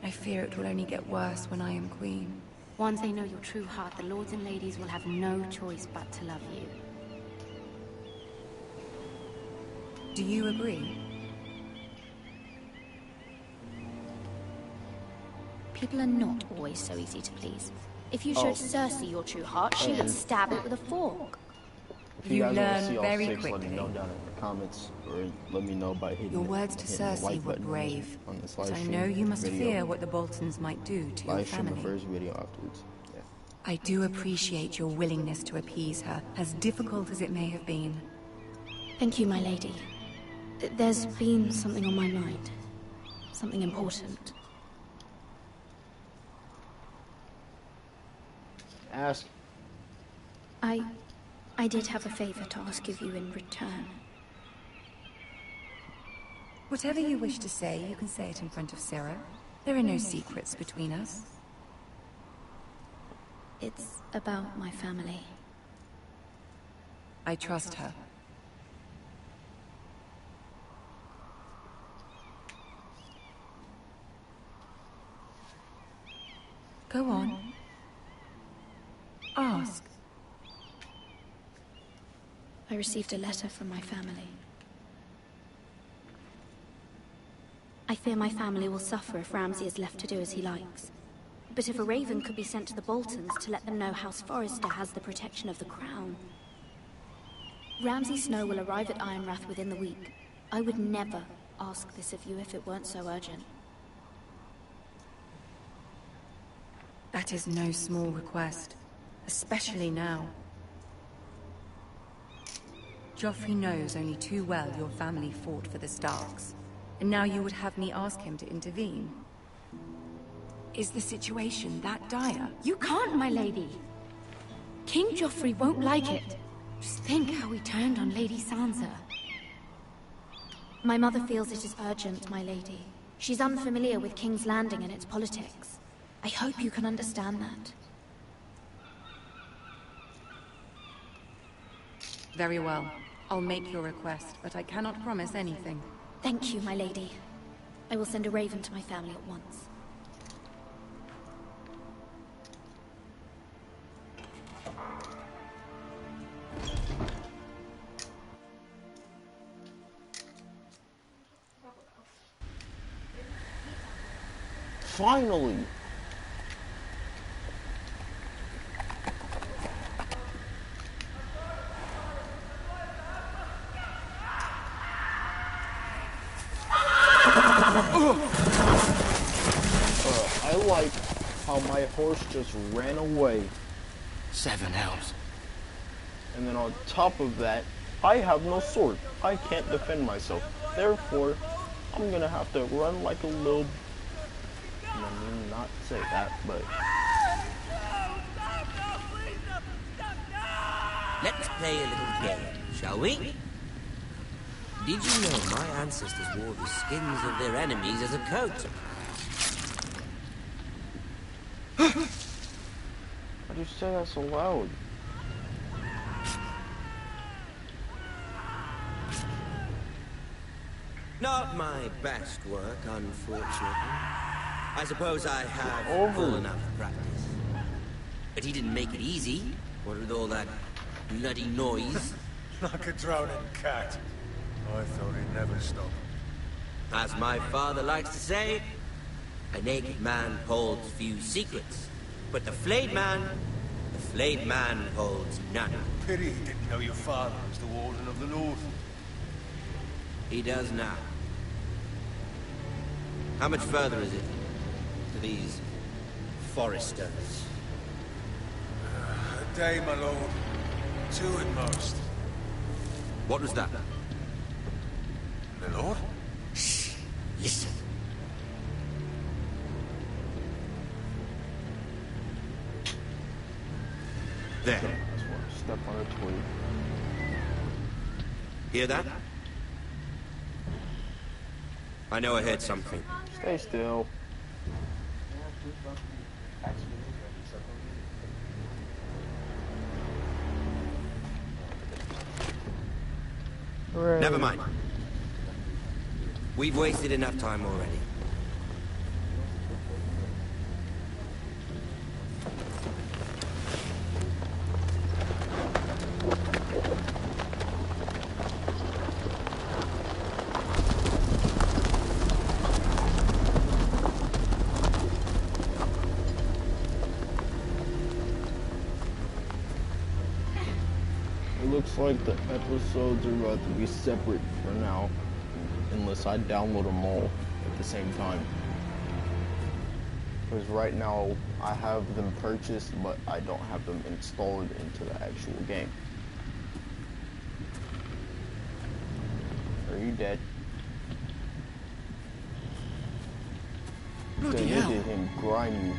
I fear it will only get worse when I am queen. Once they know your true heart, the lords and ladies will have no choice but to love you. Do you agree? People are not always so easy to please. If you showed Cersei your true heart, she would stab it with a fork. If you guys want to see all 6, let me know down in the comments, or let me know by hitting your words to Cersei were brave, but I know you must fear what the Boltons might do to your family. The first video afterwards. Yeah. I do appreciate your willingness to appease her, as difficult as it may have been. Thank you, my lady. There's been something on my mind. Something important. Ask. I did have a favor to ask of you in return. Whatever you wish to say, you can say it in front of Sarah. There are no secrets between us. It's about my family. I trust her. Go on. Ask. I received a letter from my family. I fear my family will suffer if Ramsay is left to do as he likes. But if a raven could be sent to the Boltons to let them know House Forrester has the protection of the crown. Ramsay Snow will arrive at Ironrath within the week. I would never ask this of you if it weren't so urgent. That is no small request, especially now. Joffrey knows only too well your family fought for the Starks, and now you would have me ask him to intervene. Is the situation that dire? You can't, my lady. King Joffrey won't like it. Just think how he turned on Lady Sansa. My mother feels it is urgent, my lady. She's unfamiliar with King's Landing and its politics. I hope you can understand that. Very well. I'll make your request, but I cannot promise anything. Thank you, my lady. I will send a raven to my family at once. Finally! I like how my horse just ran away. 7 elves. And then on top of that, I have no sword. I can't defend myself. Therefore, I'm gonna have to run like a little... I mean, not say that, but... Let's play a little game, shall we? Did you know my ancestors wore the skins of their enemies as a coat? Why do you say that so loud? Not my best work, unfortunately. I suppose I have full enough practice. But he didn't make it easy, what with all that bloody noise. Like a drowning cat. I thought he'd never stop. As my father likes to say, a naked man holds few secrets, but the flayed man holds none. Pity he didn't know your father was the Warden of the North. He does now. How much further is it to these foresters? A day, my lord. 2 at most. What was that? My lord? Shh. Listen. There. Step on a twig. Hear that? I know I heard something. Stay still. Hooray. Never mind. We've wasted enough time already. Looks like the episodes are about to be separate for now, unless I download them all at the same time. Because right now I have them purchased, but I don't have them installed into the actual game. Are you dead? Bloody They hell. did him grimy.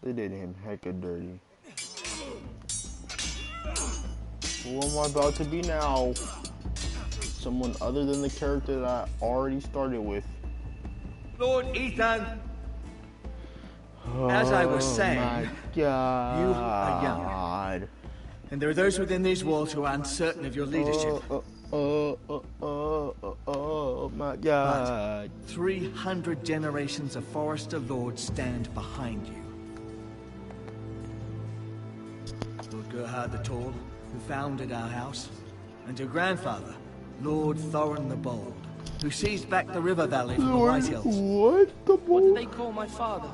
They did him hecka dirty. Who am I about to be now? Someone other than the character that I already started with. Lord Ethan! As I was saying, my God. you are young. And there are those within these walls who are uncertain of your leadership. Oh my God. But 300 generations of Forester Lords stand behind you. Lord Gerhard the Tall, who founded our house, and your grandfather, Lord Thorin the Bold, who seized back the river valley from the White Hills. What? The What did they call my father?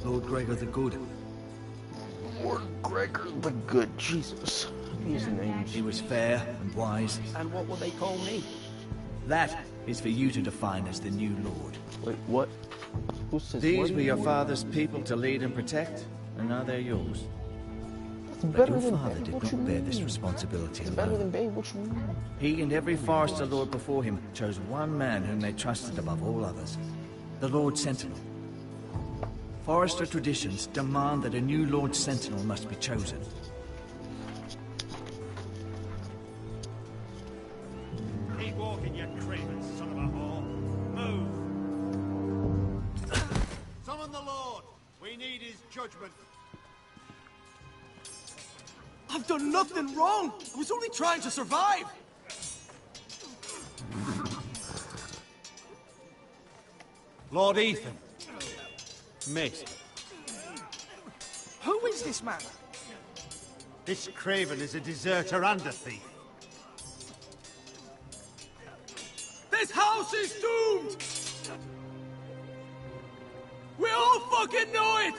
Lord Gregor the Good. Lord Gregor the Good. Jesus. These names. He was fair and wise. And what will they call me? That is for you to define as the new Lord. Wait, what? Who says These what? were your father's people to lead and protect, and now they're yours. But better your than father Babe, did what not you bear mean? this responsibility It's better alone. than Babe, what you mean? He and every Forester Lord before him chose one man whom they trusted above all others, the Lord Sentinel. Forester traditions demand that a new Lord Sentinel must be chosen. Keep walking, you craven son of a whore. Move. Summon the Lord. We need his judgment. I've done nothing wrong. I was only trying to survive. Lord Ethan. Missed. Who is this man? This craven is a deserter and a thief. This house is doomed. We all fucking know it.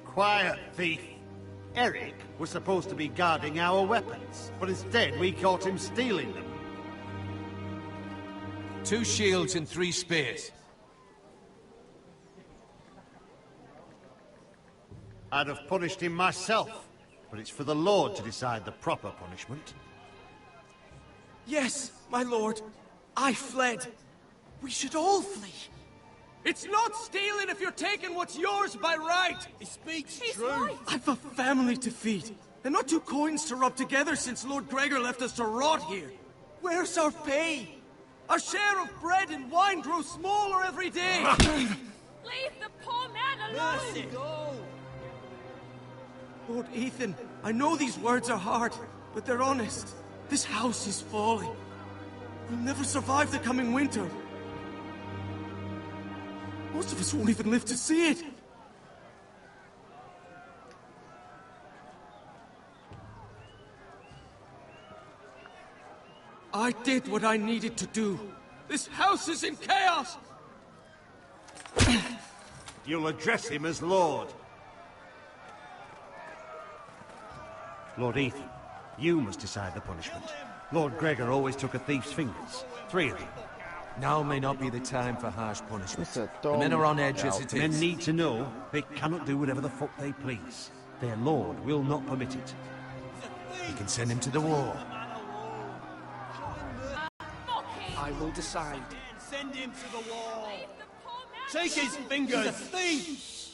Quiet, thief. Eric was supposed to be guarding our weapons, but instead we caught him stealing them. 2 shields and 3 spears. I'd have punished him myself, but it's for the Lord to decide the proper punishment. Yes, my lord. I fled. We should all flee. It's not stealing if you're taking what's yours by right! He speaks true. I've a family to feed, and not 2 coins to rub together since Lord Gregor left us to rot here. Where's our pay? Our share of bread and wine grows smaller every day! Leave the poor man alone! Mercy. Go. Lord Ethan, I know these words are hard, but they're honest. This house is falling. We'll never survive the coming winter. Most of us won't even live to see it. I did what I needed to do. This house is in chaos! You'll address him as Lord. Lord Ethan, you must decide the punishment. Lord Gregor always took a thief's fingers. 3 of them. Now may not be the time for harsh punishment. The men are on edge as it is. Men need to know they cannot do whatever the fuck they please. Their lord will not permit it. You can send him to the war. I will decide. Send him to the wall. Take his fingers! He's a thief!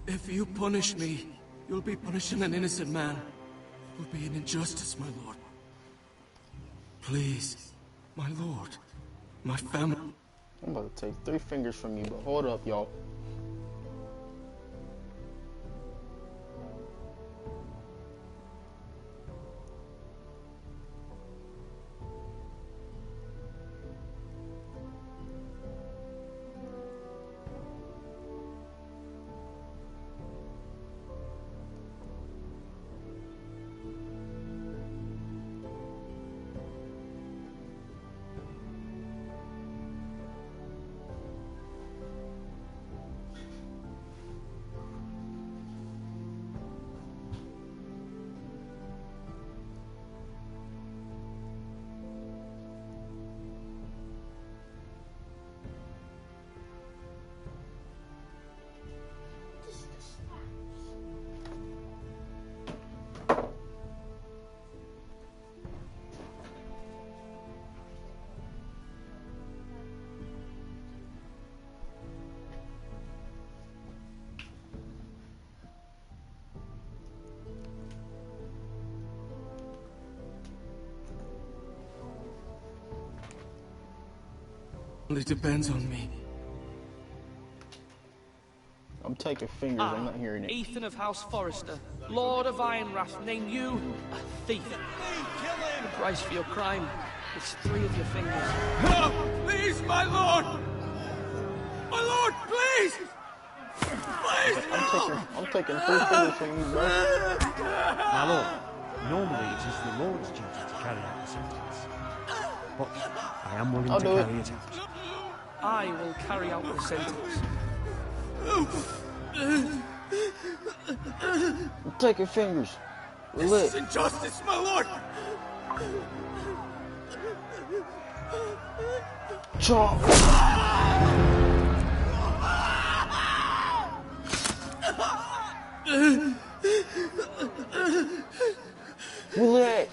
If you punish me, you'll be punishing an innocent man. It will be an injustice, my lord. Please, my lord, my family. I'm about to take 3 fingers from you, but hold up, y'all. It depends on me. I'm taking fingers, I'm not hearing it. Ethan of House Forrester, Lord of Ironrath, name you a thief. The price for your crime is 3 of your fingers. No! Please, my lord! My lord, please! Please, I'm taking 3 fingers from you, bro. My lord, normally it is the Lord's duty to carry out the sentence. But I am willing to carry it out. I will carry out the sentence. I'm taking fingers. This is injustice, my lord! Chop! Relax.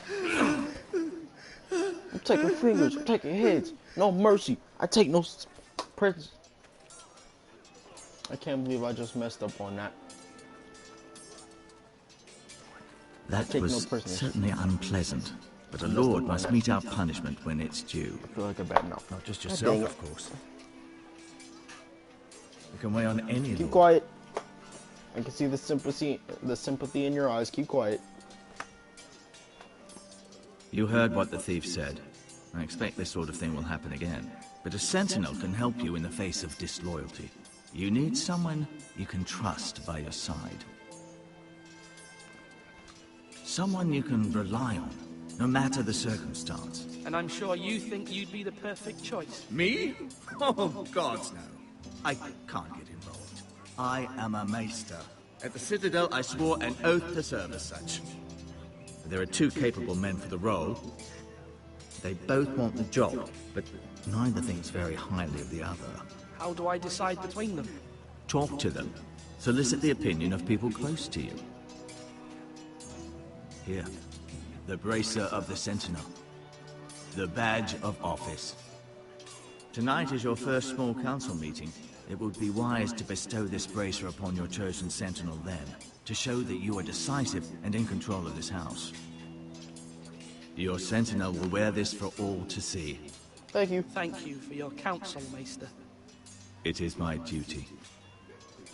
I'm taking fingers, I'm taking heads. No mercy. I take no presents. I can't believe I just messed up on that. That was certainly unpleasant, but a lord must mete out punishment when it's due. I feel like a bad mouth. Not just yourself, of course. You can weigh on any Keep lord. quiet. I can see the sympathy in your eyes. Keep quiet. You heard what the thief said. I expect this sort of thing will happen again. But a sentinel can help you in the face of disloyalty. You need someone you can trust by your side. Someone you can rely on, no matter the circumstance. And I'm sure you think you'd be the perfect choice. Me? Oh, gods no. I can't get involved. I am a maester. At the Citadel, I swore an oath to serve as such. There are 2 capable men for the role. They both want the job, but neither thinks very highly of the other. How do I decide between them? Talk to them. Solicit the opinion of people close to you. Here, the Bracer of the Sentinel. The badge of office. Tonight is your first small council meeting. It would be wise to bestow this bracer upon your chosen sentinel then, to show that you are decisive and in control of this house. Your sentinel will wear this for all to see. Thank you. Thank you for your counsel, Maester. It is my duty.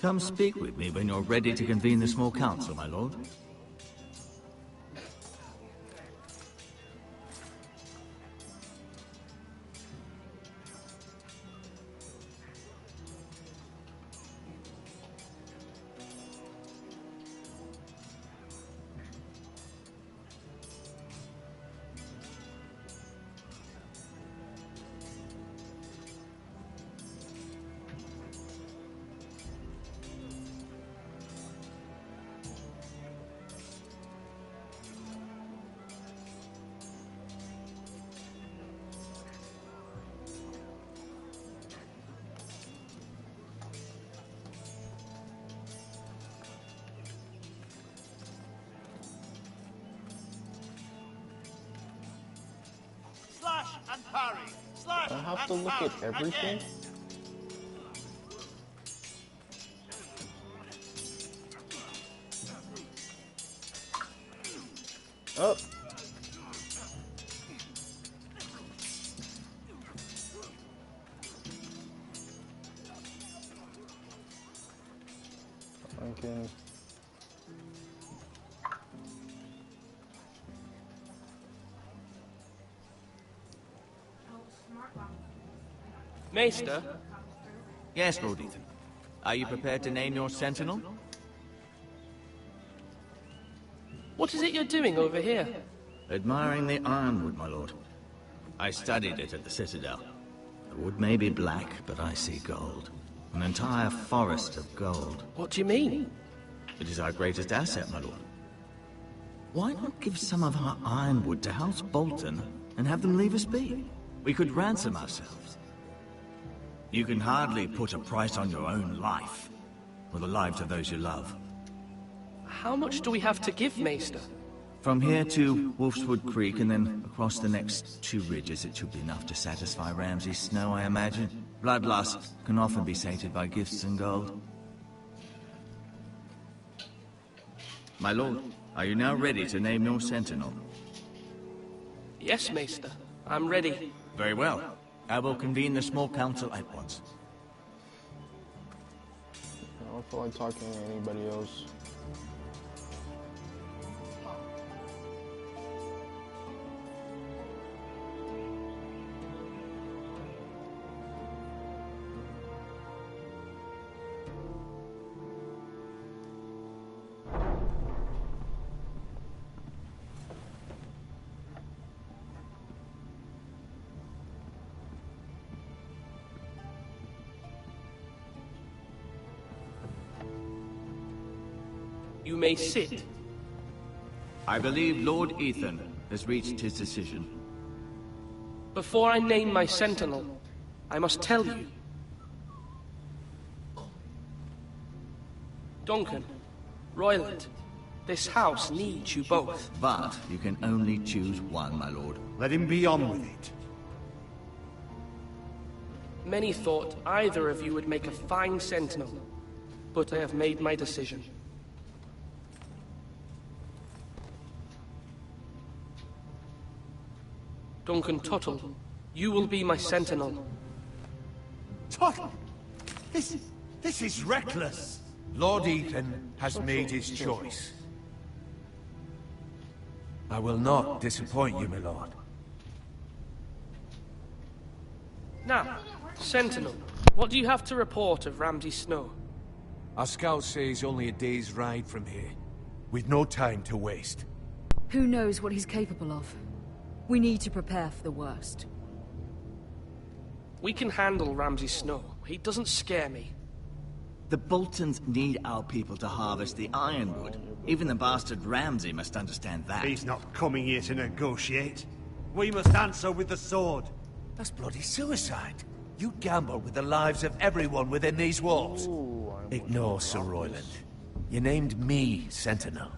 Come speak with me when you're ready to convene the small council, my lord. And parry. Slash I have to look at everything. Oh. I can. Maester? Yes, Lord Ethan. Are you prepared to name your sentinel? What is it you're doing over here? Admiring the ironwood, my lord. I studied it at the Citadel. The wood may be black, but I see gold. An entire forest of gold. What do you mean? It is our greatest asset, my lord. Why not give some of our ironwood to House Bolton and have them leave us be? We could ransom ourselves. You can hardly put a price on your own life, or the lives of those you love. How much do we have to give, Maester? From here to Wolfswood Creek and then across the next 2 ridges, it should be enough to satisfy Ramsay Snow, I imagine. Bloodlust can often be sated by gifts and gold. My lord, are you now ready to name your sentinel? Yes, Maester. I'm ready. Very well. I will convene the small council at once. I don't feel like talking to anybody else. You may sit. I believe Lord Ethan has reached his decision. Before I name my sentinel, I must tell you. Duncan, Royland, this house needs you both. But you can only choose one, my lord. Let him be on with it. Many thought either of you would make a fine sentinel, but I have made my decision. Duncan Tuttle, you will be my sentinel. Tuttle! This is reckless. Lord Ethan has made his choice. I will not disappoint you, my lord. Now, Sentinel, what do you have to report of Ramsay Snow? Our scouts say he's only a day's ride from here, with no time to waste. Who knows what he's capable of? We need to prepare for the worst. We can handle Ramsay Snow. He doesn't scare me. The Boltons need our people to harvest the ironwood. Even the bastard Ramsay must understand that. He's not coming here to negotiate. We must answer with the sword. That's bloody suicide. You gamble with the lives of everyone within these walls. Ignore Sir Royland. You named me Sentinel.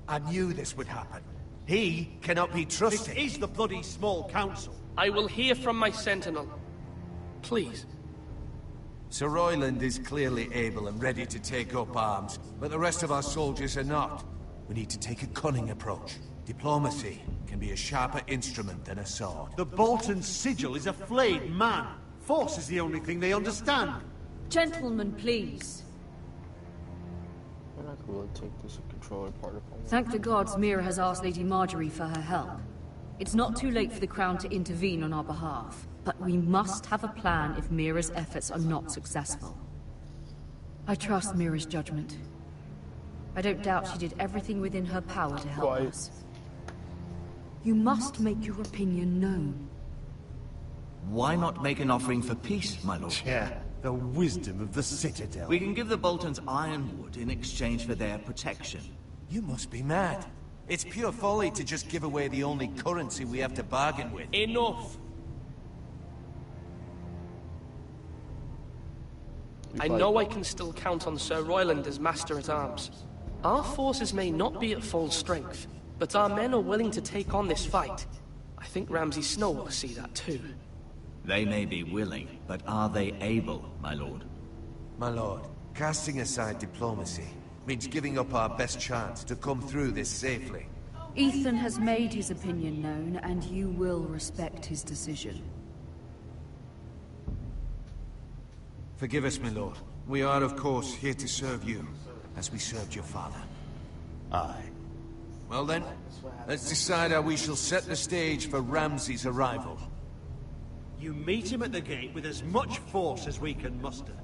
I knew this would happen. He cannot be trusted. This is the bloody small council. I will hear from my sentinel. Please. Sir Royland is clearly able and ready to take up arms, but the rest of our soldiers are not. We need to take a cunning approach. Diplomacy can be a sharper instrument than a sword. The Bolton sigil is a flayed man. Force is the only thing they understand. Gentlemen, please. And I could really take this and control it part of my Thank the gods Mira has asked Lady Marjorie for her help. It's not too late for the Crown to intervene on our behalf, but we must have a plan if Mira's efforts are not successful. I trust Mira's judgment. I don't doubt she did everything within her power to help us. You must make your opinion known. Why not make an offering for peace, my lord? Yeah, the wisdom of the Citadel. We can give the Boltons ironwood in exchange for their protection. You must be mad. It's pure folly to just give away the only currency we have to bargain with. Enough! I know I can still count on Sir Royland as Master-at-Arms. Our forces may not be at full strength, but our men are willing to take on this fight. I think Ramsay Snow will see that too. They may be willing, but are they able, my lord? My lord, casting aside diplomacy means giving up our best chance to come through this safely. Ethan has made his opinion known, and you will respect his decision. Forgive us, my lord. We are, of course, here to serve you, as we served your father. Aye. Well then, let's decide how we shall set the stage for Ramsay's arrival. You meet him at the gate with as much force as we can muster.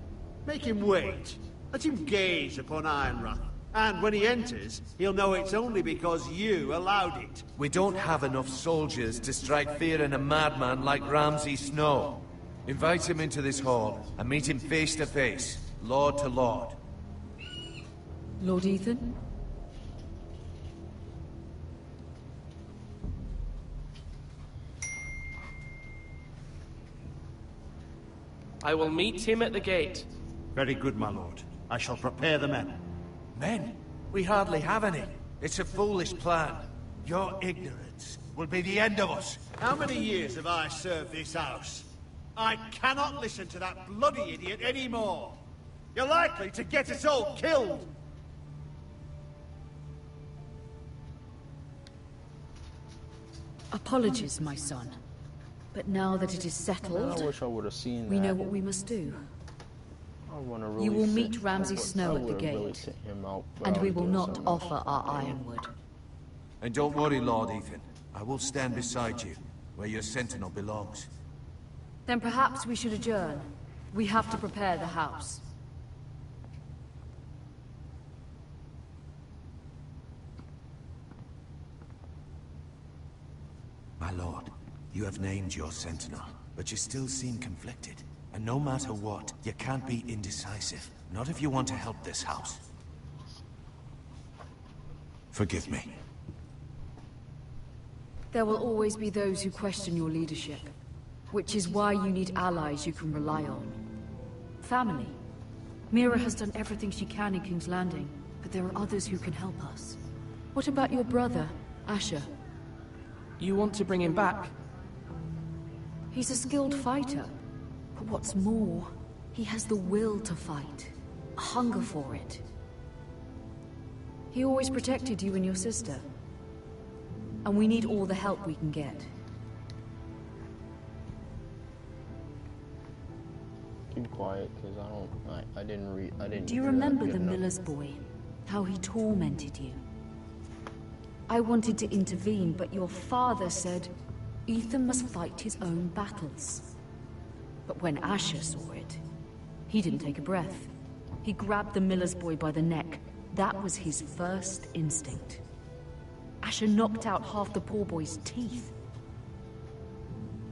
Make him wait. Let him gaze upon Ironrath. And when he enters, he'll know it's only because you allowed it. We don't have enough soldiers to strike fear in a madman like Ramsay Snow. Invite him into this hall and meet him face to face, lord to lord. Lord Ethan? I will meet him at the gate. Very good, my lord. I shall prepare the men. Men? We hardly have any. It's a foolish plan. Your ignorance will be the end of us. How many years have I served this house? I cannot listen to that bloody idiot anymore. You're likely to get us all killed. Apologies, my son. But now that it is settled, I wish I would have seen that. we know what we must do. Really you will meet Ramsay Snow at the gate, and we will not offer our ironwood. And don't worry, Lord Ethan. I will stand beside you, where your sentinel belongs. Then perhaps we should adjourn. We have to prepare the house. My lord, you have named your sentinel, but you still seem conflicted. And no matter what, you can't be indecisive. Not if you want to help this house. Forgive me. There will always be those who question your leadership, which is why you need allies you can rely on. Family. Mira has done everything she can in King's Landing, but there are others who can help us. What about your brother, Asher? You want to bring him back? He's a skilled fighter. But what's more, he has the will to fight. A hunger for it. He always protected you and your sister. And we need all the help we can get. Keep quiet, because I didn't Do you remember the miller's boy? How he tormented you? I wanted to intervene, but your father said, Ethan must fight his own battles. But when Asher saw it, he didn't take a breath. He grabbed the miller's boy by the neck. That was his first instinct. Asher knocked out half the poor boy's teeth.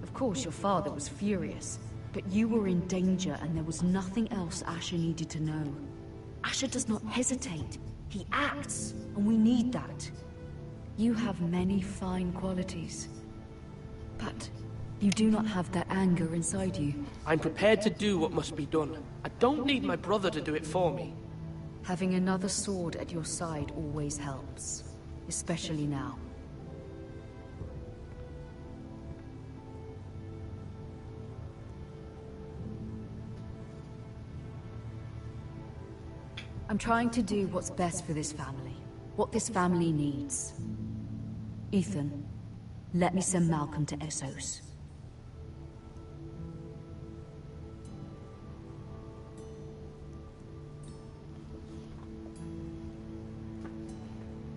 Of course, your father was furious, but But you were in danger and there was nothing else Asher needed to know. Asher does not hesitate. He acts, and we need that. You have many fine qualities. But you do not have that anger inside you. I'm prepared to do what must be done. I don't need my brother to do it for me. Having another sword at your side always helps. Especially now. I'm trying to do what's best for this family. What this family needs. Ethan, let me send Malcolm to Essos.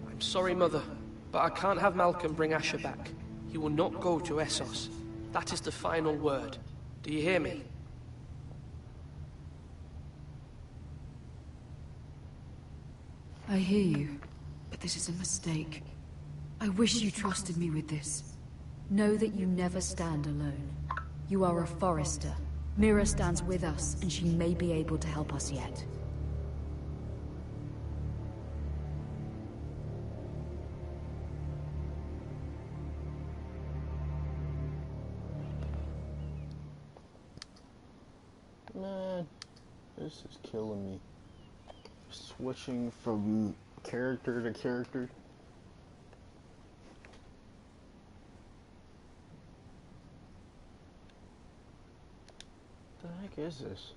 I'm sorry, Mother, but I can't have Malcolm bring Asher back. He will not go to Essos. That is the final word. Do you hear me? I hear you, but this is a mistake. I wish you trusted me with this. Know that you never stand alone. You are a Forrester. Mira stands with us, and she may be able to help us yet. Man, this is killing me. Switching from character to character. What the heck is this?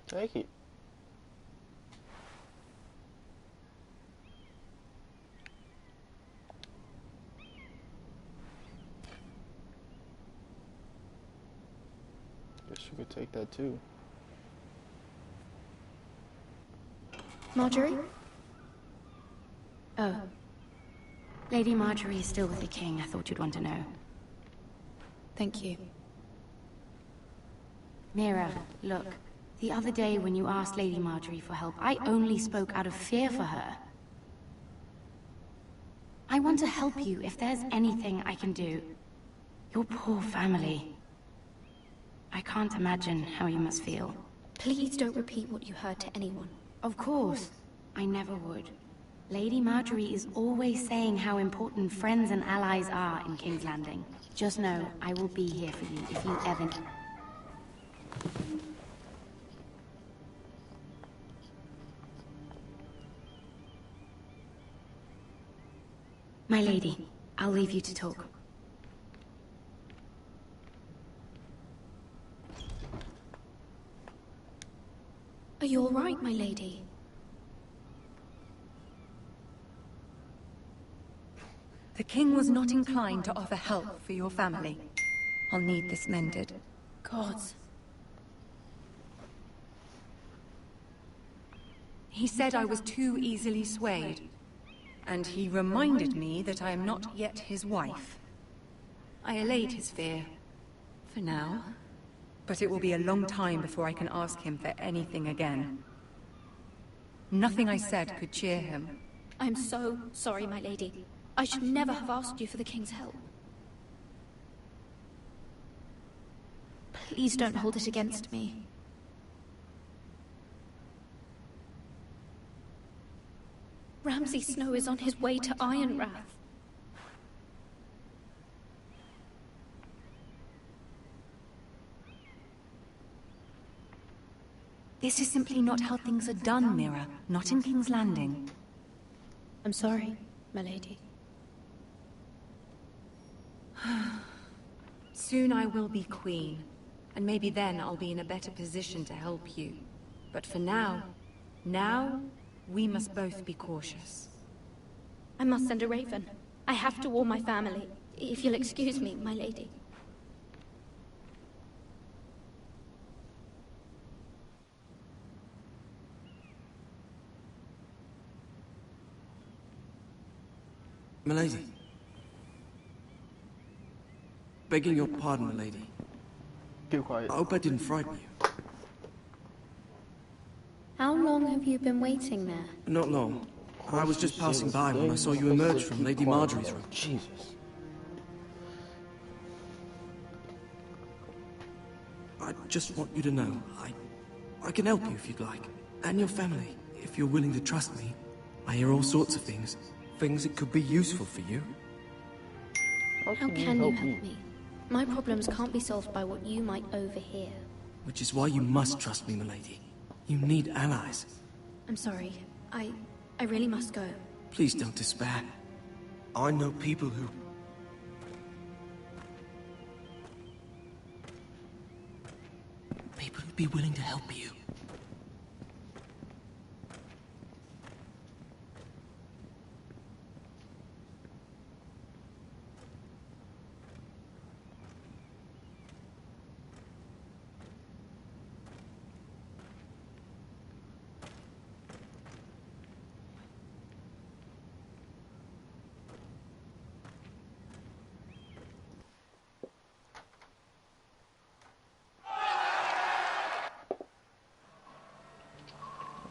Take it. Guess you could take that too. Marjorie? Oh. Lady Marjorie is still with the king. I thought you'd want to know. Thank you. Mira, look. The other day when you asked Lady Marjorie for help, I only spoke out of fear for her. I want to help you if there's anything I can do. Your poor family. I can't imagine how you must feel. Please don't repeat what you heard to anyone. Of course. I never would. Lady Marjorie is always saying how important friends and allies are in King's Landing. Just know, I will be here for you if you ever... My lady, I'll leave you to talk. Are you all right, my lady? The king was not inclined to offer help for your family. I'll need this mended. Gods. He said I was too easily swayed. And he reminded me that I am not yet his wife. I allayed his fear. For now. But it will be a long time before I can ask him for anything again. Nothing I said could cheer him. I'm so sorry, my lady. I should never have asked you for the king's help. Please don't hold it against me. Ramsay Snow is on his way to Ironrath. This is simply not how things are done, Mira. Not in King's Landing. I'm sorry, my lady. Soon I will be queen, and maybe then I'll be in a better position to help you. But for now, we must both be cautious. I must send a raven. I have to warn my family. If you'll excuse me, my lady. Milady. Begging your pardon, milady. Be quiet. I hope I didn't frighten you. How long have have you been waiting there? Not long. I was just passing by when I saw you emerge from Lady Marjorie's room. Jesus. I just want you to know, I can help you if you'd like. And your family, if you're willing to trust me. I hear all sorts of things. Things that could be useful for you. How can you help me? My problems can't be solved by what you might overhear. Which is why you must trust me, milady. You need allies. I'm sorry. I really must go. Please don't despair. I know people who... People who'd be willing to help you.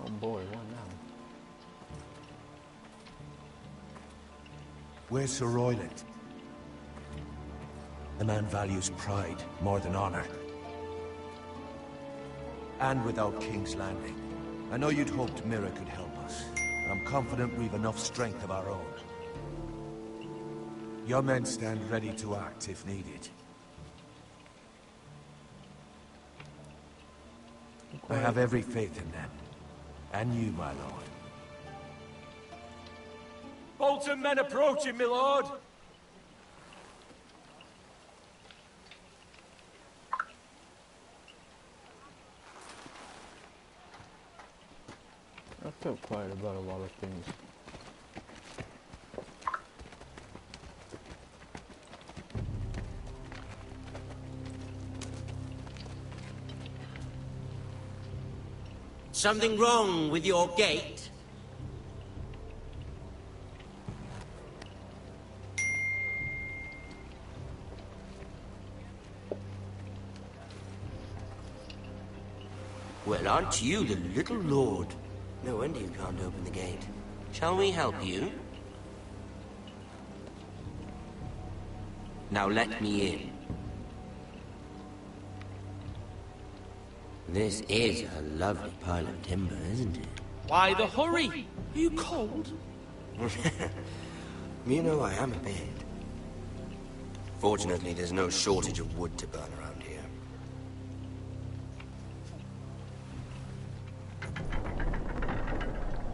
Oh boy, what now? Where's Sir Royland? The man values pride more than honor. And without King's Landing. I know you'd hoped Mira could help us, but I'm confident we've enough strength of our own. Your men stand ready to act if needed. I have every faith in them. And you, my lord. Bolton men approaching, my lord! I feel quiet about a lot of things. Something wrong with your gate? Well, aren't you the little lord? No wonder you can't open the gate. Shall we help you? Now let me in. This is a lovely pile of timber, isn't it? Why the hurry? Are you cold? You know I am a bit. Fortunately, there's no shortage of wood to burn around here.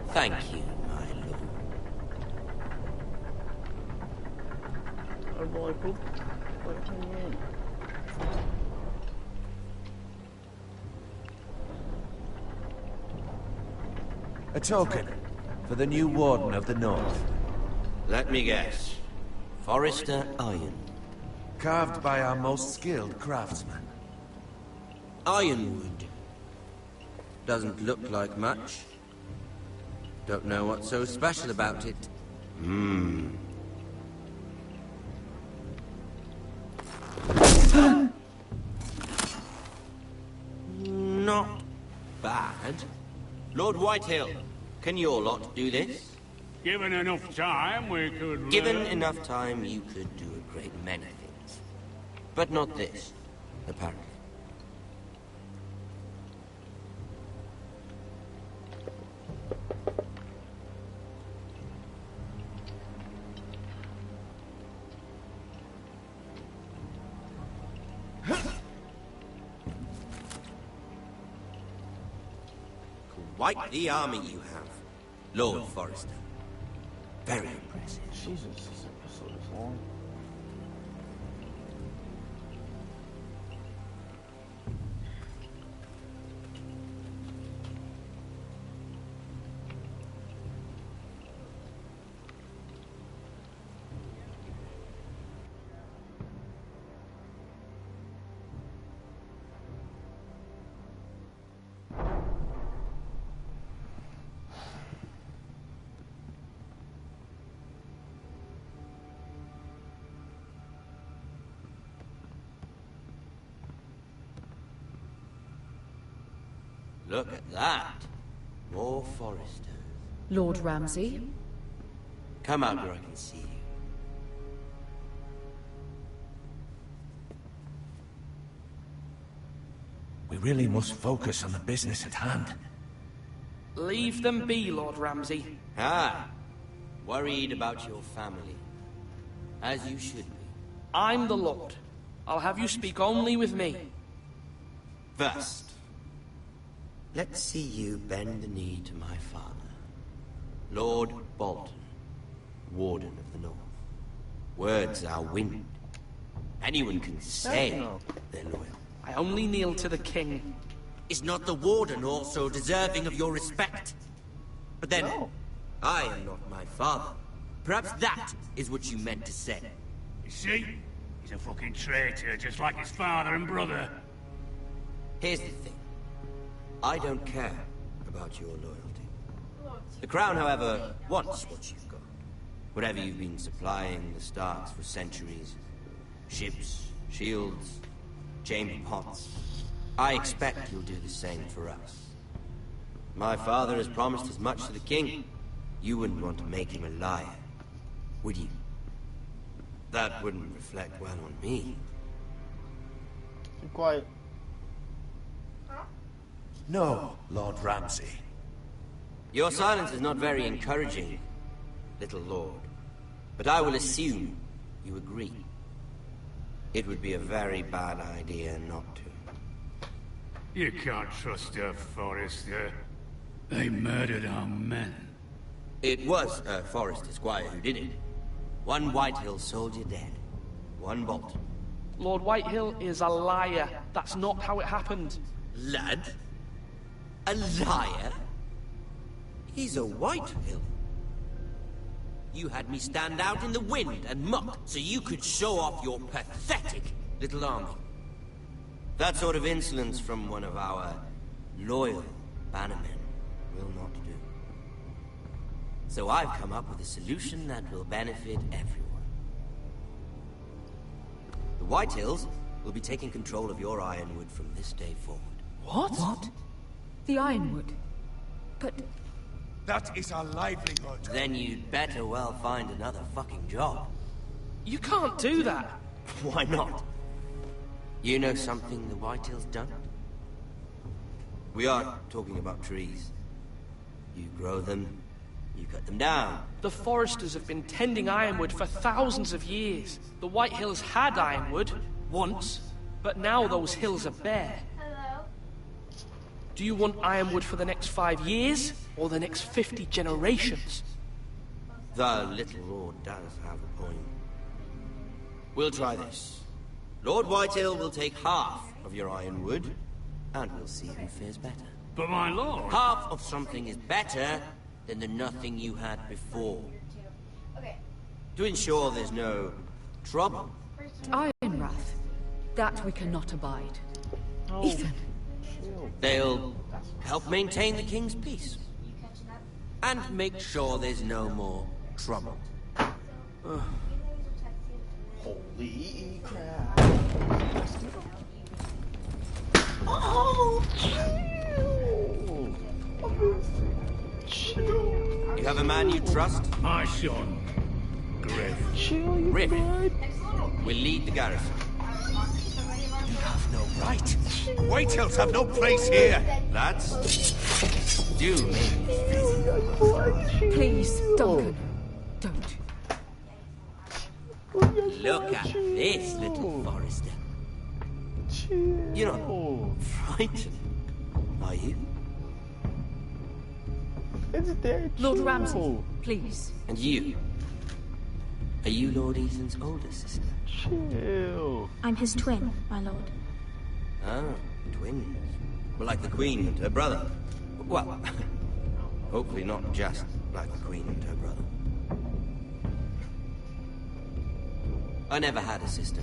Thank you, my lord. A token for the new Warden of the North. Let me guess. Forrester Iron. Carved by our most skilled craftsman. Ironwood. Doesn't look like much. Don't know what's so special about it. Not bad. Lord Whitehill, can your lot do this? Given enough time, we could... Given enough time, you could do a great many things. But not this, apparently. Quite the army you have, Lord Forrester. Very impressive. Jesus, this episode is long. Look at that. More Forresters. Lord Ramsay? Come out where I can see you. We really must focus on the business at hand. Leave them be, Lord Ramsay. Ah, worried about your family. As you should be. I'm the Lord. I'll have you speak only with me. First, let's see you bend the knee to my father, Lord Bolton, Warden of the North. Words are wind. Anyone can say they're loyal. I only kneel to the king. Is not the Warden also deserving of your respect? But then, I am not my father. Perhaps that is what you meant to say. You see? He's a fucking traitor, just like his father and brother. Here's the thing. I don't care about your loyalty. The Crown, however, wants what you've got. Whatever you've been supplying the Starks for centuries. Ships, shields, chamber pots. I expect you'll do the same for us. My father has promised as much to the king. You wouldn't want to make him a liar, would you? That wouldn't reflect well on me. Keep quiet. No, Lord Ramsay. Your silence is not very encouraging, little lord. But I will assume you agree. It would be a very bad idea not to. You can't trust her, Forrester. They murdered our men. It was a Forrester squire who did it. One Whitehill soldier dead. One Bolton. Lord Whitehill is a liar. That's not how it happened. Lad? A liar? He's a Whitehill. You had me stand out in the wind and mock so you could show off your pathetic little army. That sort of insolence from one of our loyal bannermen will not do. So I've come up with a solution that will benefit everyone. The Whitehills will be taking control of your Ironwood from this day forward. What? The Ironwood? But... That is our livelihood. Then you'd better well find another fucking job. You can't do that. Why not? You know something the Whitehills don't? We are talking about trees. You grow them, you cut them down. The Foresters have been tending Ironwood for thousands of years. The Whitehills had Ironwood, once, but now those hills are bare. Do you want Ironwood for the next 5 years, or the next 50 generations? The little lord does have a point. We'll try this. Lord Whitehill will take half of your Ironwood, and we'll see who fares better. But my lord... Half of something is better than the nothing you had before. To ensure there's no trouble. Ironrath. That we cannot abide. Ethan. They'll help maintain the king's peace. And make sure there's no more trouble. Holy crap. Oh, chill. You have a man you trust? My son, Griff. Griff will lead the garrison. You have no right. Whitehills have no place here. Lads, do me. Please, Duncan. Don't. Look at this, little Forrester. You're not frightened, are you? It's dead. Lord Ramsay, please. And you? Are you Lord Ethan's older sister? Chill. I'm his twin, my lord. Ah, twins. Well, like the Queen and her brother. Well, hopefully not just like the Queen and her brother. I never had a sister.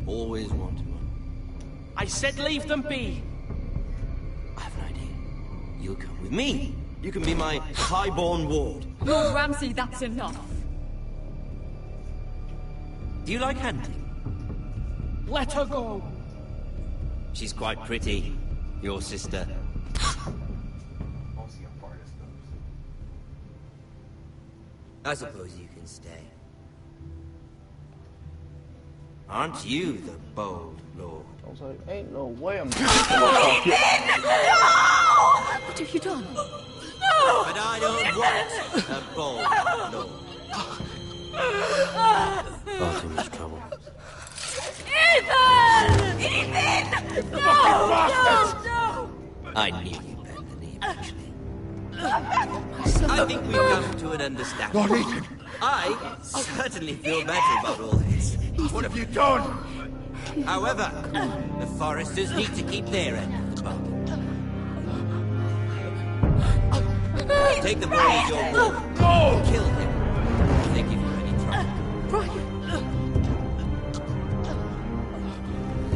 Always wanted one. I said leave them be. I have an idea. You'll come with me. You can be my highborn ward. Lord Ramsay, that's enough. Do you like hunting? Let her go. She's quite pretty, your sister. I suppose you can stay. Aren't you the bold lord? I was like, ain't no way I'm What have you done? But I don't want a bold lord. Far too much trouble. Ethan! Ethan! No! I knew you'd bend the knee eventually. I think we've come to an understanding. Lord Ethan! I certainly feel better about all this. What have you done? However, the Foresters need to keep their end of the bargain. Take the boy as your ward. No! Kill him. If they give you any trouble.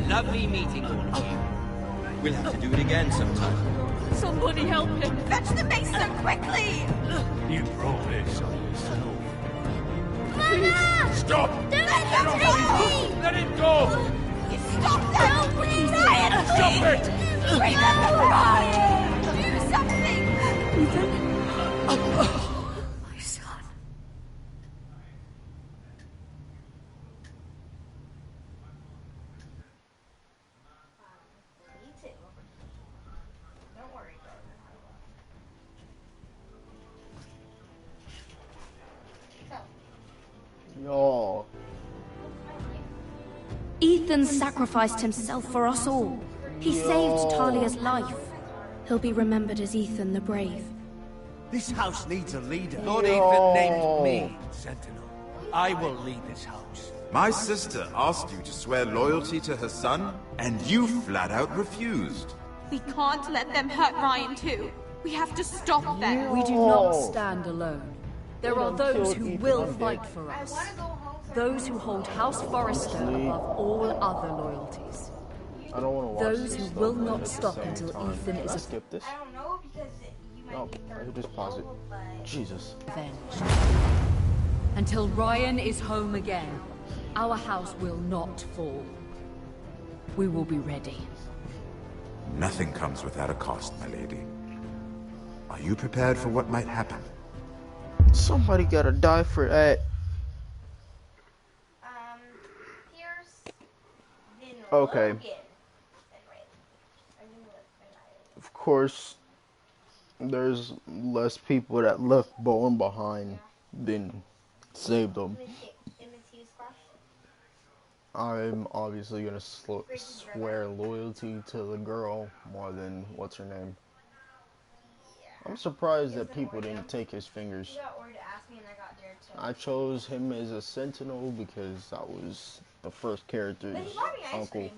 Lovely meeting all of you. We'll have to do it again sometime. Somebody help him! Fetch the mason quickly! You brought this on yourself. Mama! Stop! Don't let him take me! Let it go! Stop that! Please! Ryan, Stop it! Remember Ryan! Do something! Ethan? My son. Yo. Ethan sacrificed himself for us all. He saved Talia's life. He'll be remembered as Ethan the Brave. This house needs a leader. Lord Ethan named me Sentinel. I will lead this house. My sister asked you to swear loyalty to her son, and you flat out refused. We can't let them hurt Ryan too. We have to stop them. We do not stand alone. There are those who will fight for us. Those who hold House Forrester above all other loyalties. I don't want to watch Those this who stuff, will but not at the stop same until time, Ethan can is I skip this? No, I can just pause it. Jesus. avenged. Until Ryan is home again, our house will not fall. We will be ready. Nothing comes without a cost, my lady. Are you prepared for what might happen? Somebody gotta die for that. Okay. Of course, there's less people that left Bowen behind than saved them. I'm obviously gonna swear loyalty to the girl more than what's her name. I'm surprised that people didn't take his fingers. I chose him as a sentinel because that was the first character's uncle.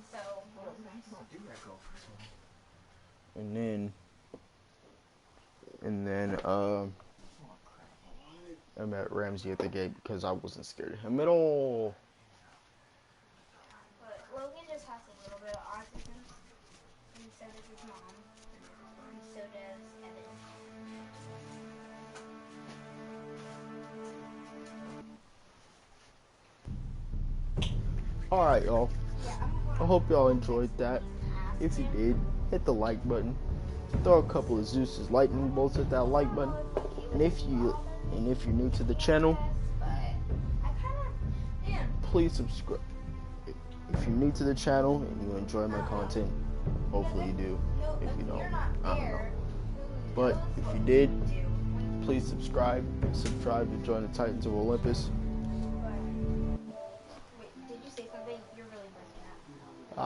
And then I met Ramsey at the gate because I wasn't scared of him at all. But Logan just has a little bit of autism, and so does his mom, and so does Evan. Alright, y'all. I hope y'all enjoyed that. If you did, hit the like button. Throw a couple of Zeus's lightning bolts at that like button. And if you're new to the channel, please subscribe. If you're new to the channel and you enjoy my content, hopefully you do. If you don't, I don't know. But if you did, please subscribe. Subscribe to join the Titans of Olympus. Wait, did you say something? You're really breaking up.